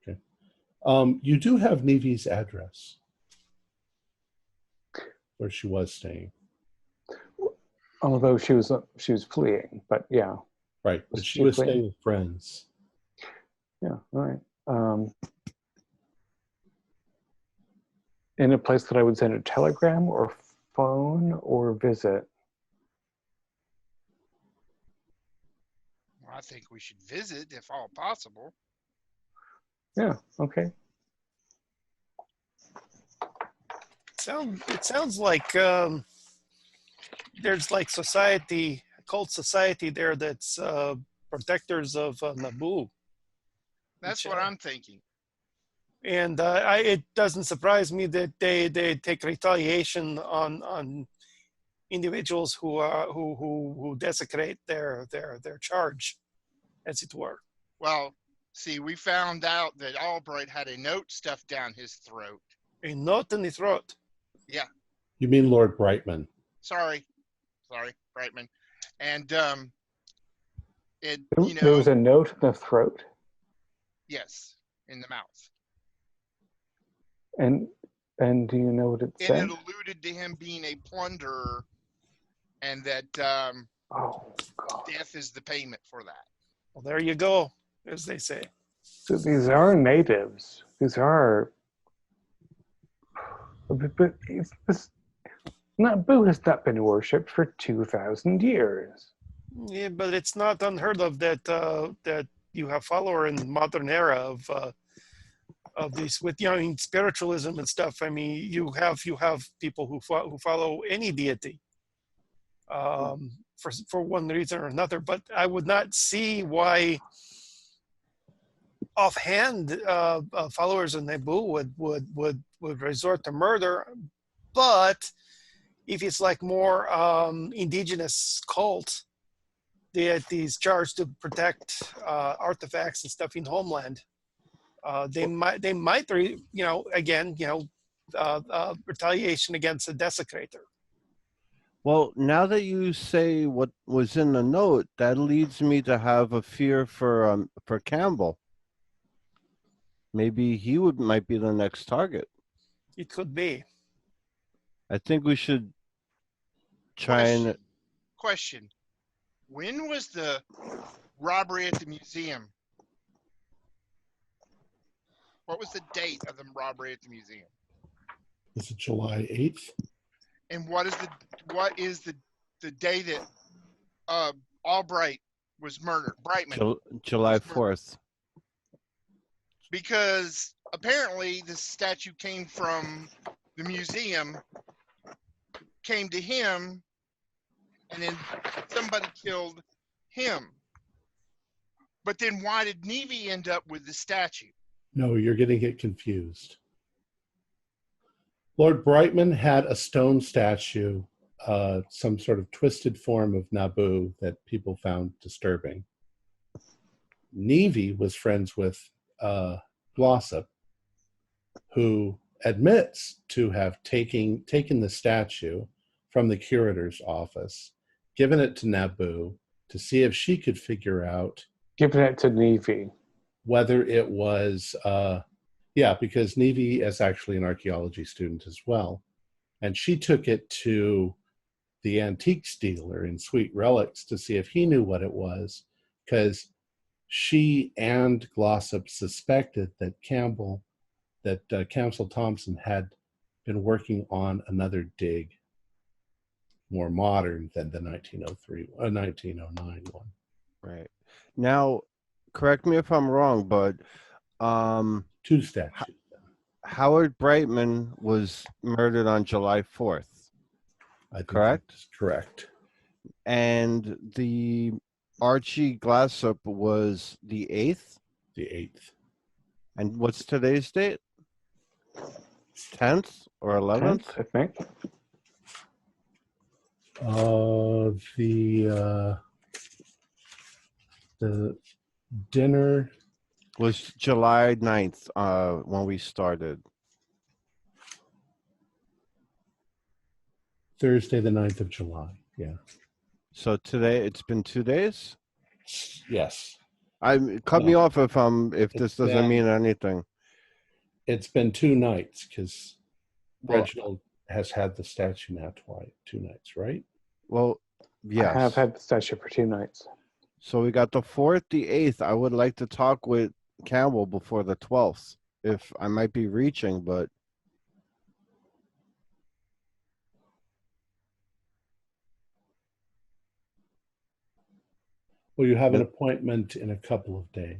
Okay. You do have Neve's address, where she was staying. Although she was fleeing, but yeah. Right, but Was she she was fleeing? staying with friends. Yeah, all right. In a place that I would send a telegram or phone or visit. I think we should visit if all possible. Yeah, okay. It sounds like there's like cult society there that's protectors of Naboo. That's Which, what I'm thinking. And it doesn't surprise me that they take retaliation on individuals who desecrate their charge, as it were. Well, see, we found out that Albright had a note stuffed down his throat. A knot in the throat. Yeah, You mean Lord Brightman? sorry, Brightman. And There was a note in the throat, yes, in the mouth. and do you know what it And said? it alluded to him being a plunderer, and that Oh, God. death is the payment for that. Well, there you go, as they say. So these are natives. These are... But Naboo has not been worshipped for 2,000 years. Yeah, but it's not unheard of that you have follower in the modern era of these with in spiritualism and stuff. I mean, you have people who follow any deity for one reason or another. But I would not see why offhand followers of Naboo would resort to murder. But if it's like more indigenous cult deities charged to protect artifacts and stuff in homeland, they might retaliation against a desecrator. Well, now that you say what was in the note, that leads me to have a fear for Campbell. Maybe he might be the next target. It could be. I think we should trying. Question. When was the robbery at the museum? What was the date of the robbery at the museum? Was it July 8th? And what is the day that Albright was murdered? Brightman. July was murdered? 4th. Because apparently the statue came from the museum, came to him, and then somebody killed him. But then why did Neve end up with the statue? No, you're getting it confused. Lord Brightman had a stone statue, some sort of twisted form of Nabu that people found disturbing. Neve was friends with Glossop, who admits to have taken the statue from the curator's office, given it to Nabu to see if she could figure out. Given it to Neve. Whether it was, because Neve is actually an archaeology student as well. And she took it to the antiques dealer in Sweet Relics to see if he knew what it was, because she and Glossop suspected that Council Thompson had been working on another dig, more modern than the 1909 one. Right. Now, correct me if I'm wrong, but Two statues. Howard Brightman was murdered on July 4th. I think correct? That's correct. And the Archie Glossop was the 8th? The 8th. And what's today's date? 10th or 11th? 10th, I think. The dinner Was July 9th when we started. Thursday, the 9th of July. Yeah. So today it's been 2 days? Yes. Cut me off if this doesn't mean anything. It's been 2 nights because Well, Reginald has had the statue now twice, 2 nights, right? Well, yes. I have had the statue for 2 nights. So we got the 4th, the 8th. I would like to talk with Campbell before the 12th. If I might be reaching, but Well, you have an appointment in a couple of days.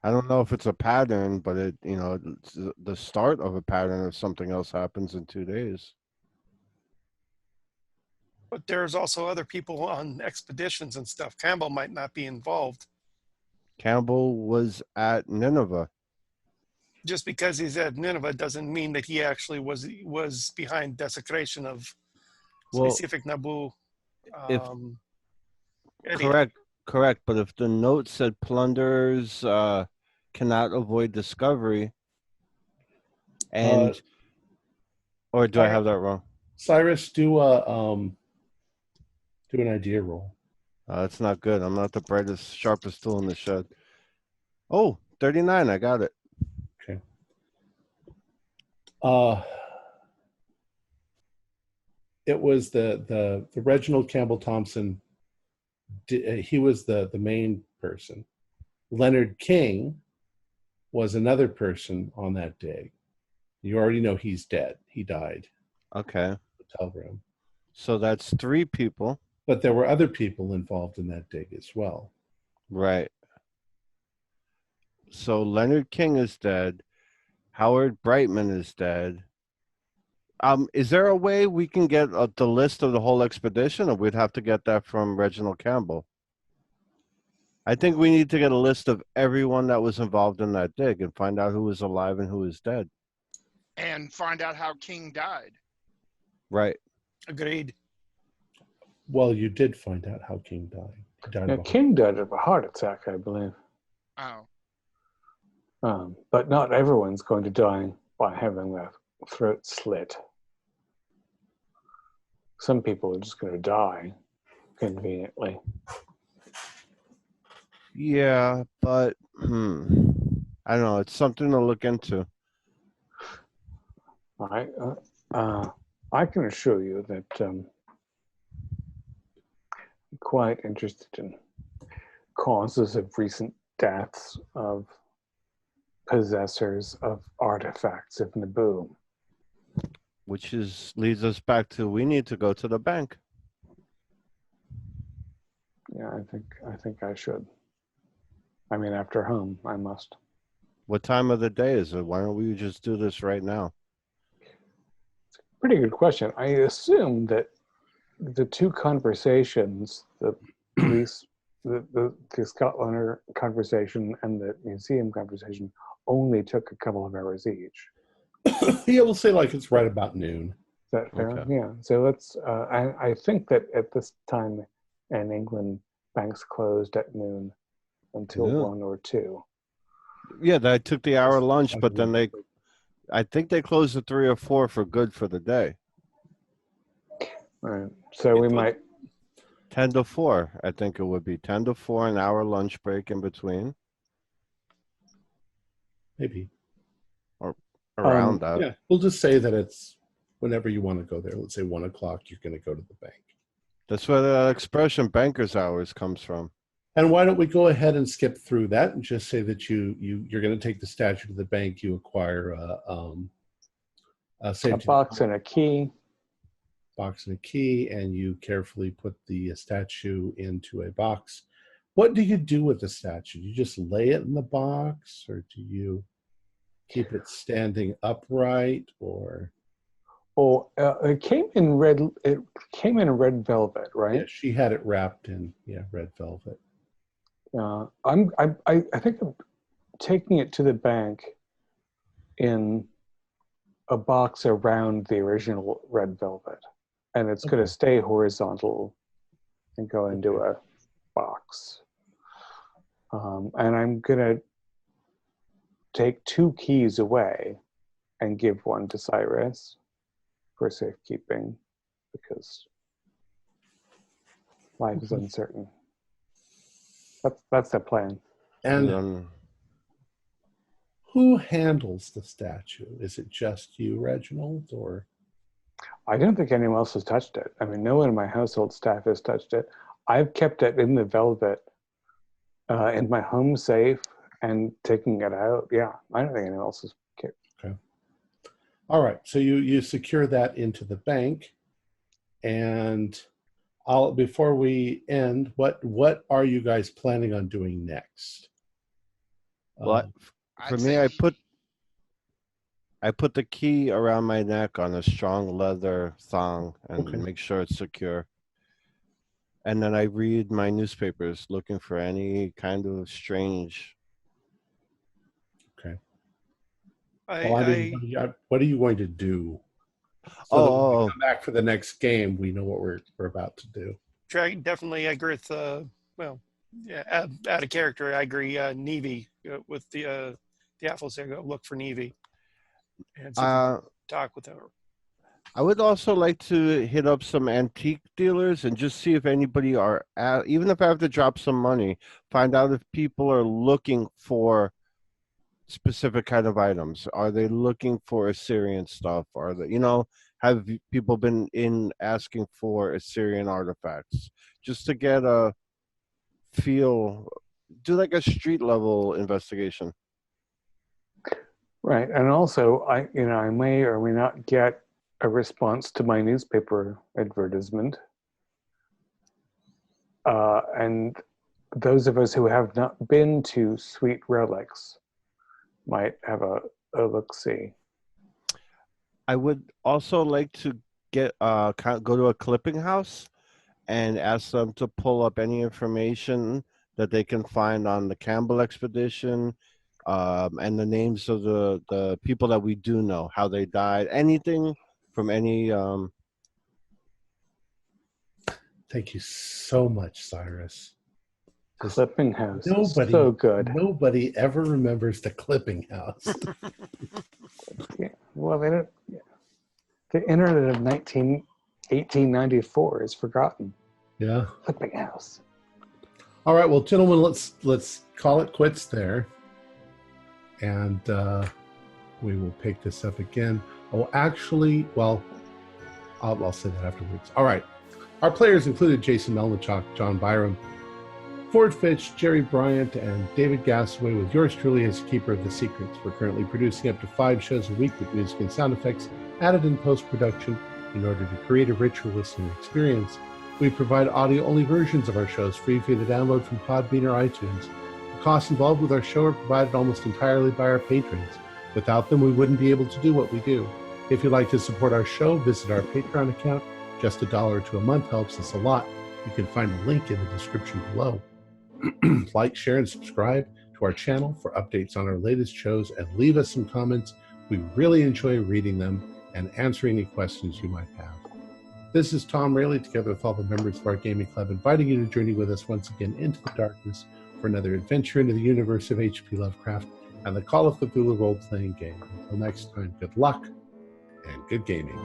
I don't know if it's a pattern, but it's the start of a pattern if something else happens in 2 days. But there's also other people on expeditions and stuff. Campbell might not be involved. Campbell was at Nineveh. Just because he's at Nineveh doesn't mean that he actually was behind desecration of specific Nabu. Correct. But if the note said plunderers cannot avoid discovery, and or do I have that wrong? Cyrus, do an idea roll. That's not good. I'm not the brightest, sharpest tool in the shed. Oh, 39. I got it. Okay. It was the Reginald Campbell Thompson. He was the main person. Leonard King was another person on that dig. You already know he's dead. He died. Okay. Hotel room. So that's 3 people. But there were other people involved in that dig as well. Right. So Leonard King is dead. Howard Brightman is dead. Is there a way we can get the list of the whole expedition, or we'd have to get that from Reginald Campbell? I think we need to get a list of everyone that was involved in that dig and find out who was alive and who is dead. And find out how King died. Right. Agreed. Well, you did find out how King died. King died of a heart attack, I believe. Oh. But not everyone's going to die by having their throat slit. Some people are just going to die conveniently. Yeah, but I don't know. It's something to look into. All right. I can assure you that I'm quite interested in causes of recent deaths of possessors of artifacts of Naboo. Which leads us back to we need to go to the bank. Yeah, I think I should. I mean, after home, I must. What time of the day is it? Why don't we just do this right now? Pretty good question. I assume that the two conversations, the police, the Scotlander conversation and the museum conversation, only took a couple of hours each. Yeah, we'll say like it's right about noon. Is that fair? Okay. Yeah. So let's. I think that at this time in England, banks closed at noon until Yeah. 1 or 2. Yeah, I took the hour lunch, but then I think they closed at 3 or 4 for good for the day. Right. So we might. 10 to 4, I think it would be 10 to 4, an hour lunch break in between, Maybe. around that. Yeah, we'll just say that it's whenever you want to go there. Let's say 1 o'clock, you're going to go to the bank. That's where the expression "banker's hours" comes from. And why don't we go ahead and skip through that and just say that you're going to take the statue to the bank. You acquire a safety box and a key. box and a key, and you carefully put the statue into a box. What do you do with the statue? Do you just lay it in the box, or do you keep it standing upright, or? Oh, it came in red. It came in a red velvet, right? Yeah, she had it wrapped in red velvet. I think I'm taking it to the bank in a box around the original red velvet, and it's going to stay horizontal and go into a box. And I'm going to take 2 keys away and give one to Cyrus for safekeeping, because life is uncertain. That's the plan. And who handles the statue? Is it just you, Reginald, or? I don't think anyone else has touched it. I mean, no one in my household staff has touched it. I've kept it in the velvet in my home safe and taking it out. Yeah, I don't think anyone else has kept. Okay. All right. So you secure that into the bank, and before we end, what are you guys planning on doing next? Well, for me, I put the key around my neck on a strong leather thong and make sure it's secure. And then I read my newspapers looking for any kind of strange. Okay. What are you going to do? So that when we come back for the next game, we know what we're about to do. Definitely agree with, out of character, I agree. Nevi, with the Athos, I go look for Nevi and see if we can talk with her. I would also like to hit up some antique dealers and just see if anybody even if I have to drop some money, find out if people are looking for specific kind of items. Are they looking for Assyrian stuff? Are they, have people been in asking for Assyrian artifacts? Just to get a feel, do like a street level investigation. Right, and also I may or may not get a response to my newspaper advertisement. And those of us who have not been to Sweet Relics might have a look-see. I would also like to go to a clipping house and ask them to pull up any information that they can find on the Campbell expedition, and the names of the people that we do know, how they died, anything from any. Thank you so much, Cyrus. Clipping house. So good. Nobody ever remembers the clipping house. Yeah. Well, they don't. Yeah. The internet of 1894 is forgotten. Yeah. Clipping house. All right, well, gentlemen, let's call it quits there, and we will pick this up again. Oh, actually, well, I'll say that afterwards. All right. Our players included Jason Melnichuk, John Byram, Ford Fitch, Jerry Bryant, and David Gasaway, with yours truly as keeper of the secrets. We're currently producing up to 5 shows a week with music and sound effects added in post-production in order to create a richer listening experience. We provide audio-only versions of our shows free for you to download from Podbean or iTunes. The costs involved with our show are provided almost entirely by our patrons. Without them, we wouldn't be able to do what we do. If you'd like to support our show, visit our Patreon account. Just $1 or $2 a month helps us a lot. You can find a link in the description below. Like, share, and subscribe to our channel for updates on our latest shows, and leave us some comments. We really enjoy reading them and answering any questions you might have. This is Tom Rayleigh, together with all the members of our gaming club, inviting you to journey with us once again into the darkness for another adventure into the universe of H.P. Lovecraft and the Call of Cthulhu role-playing game. Until next time, good luck and good gaming.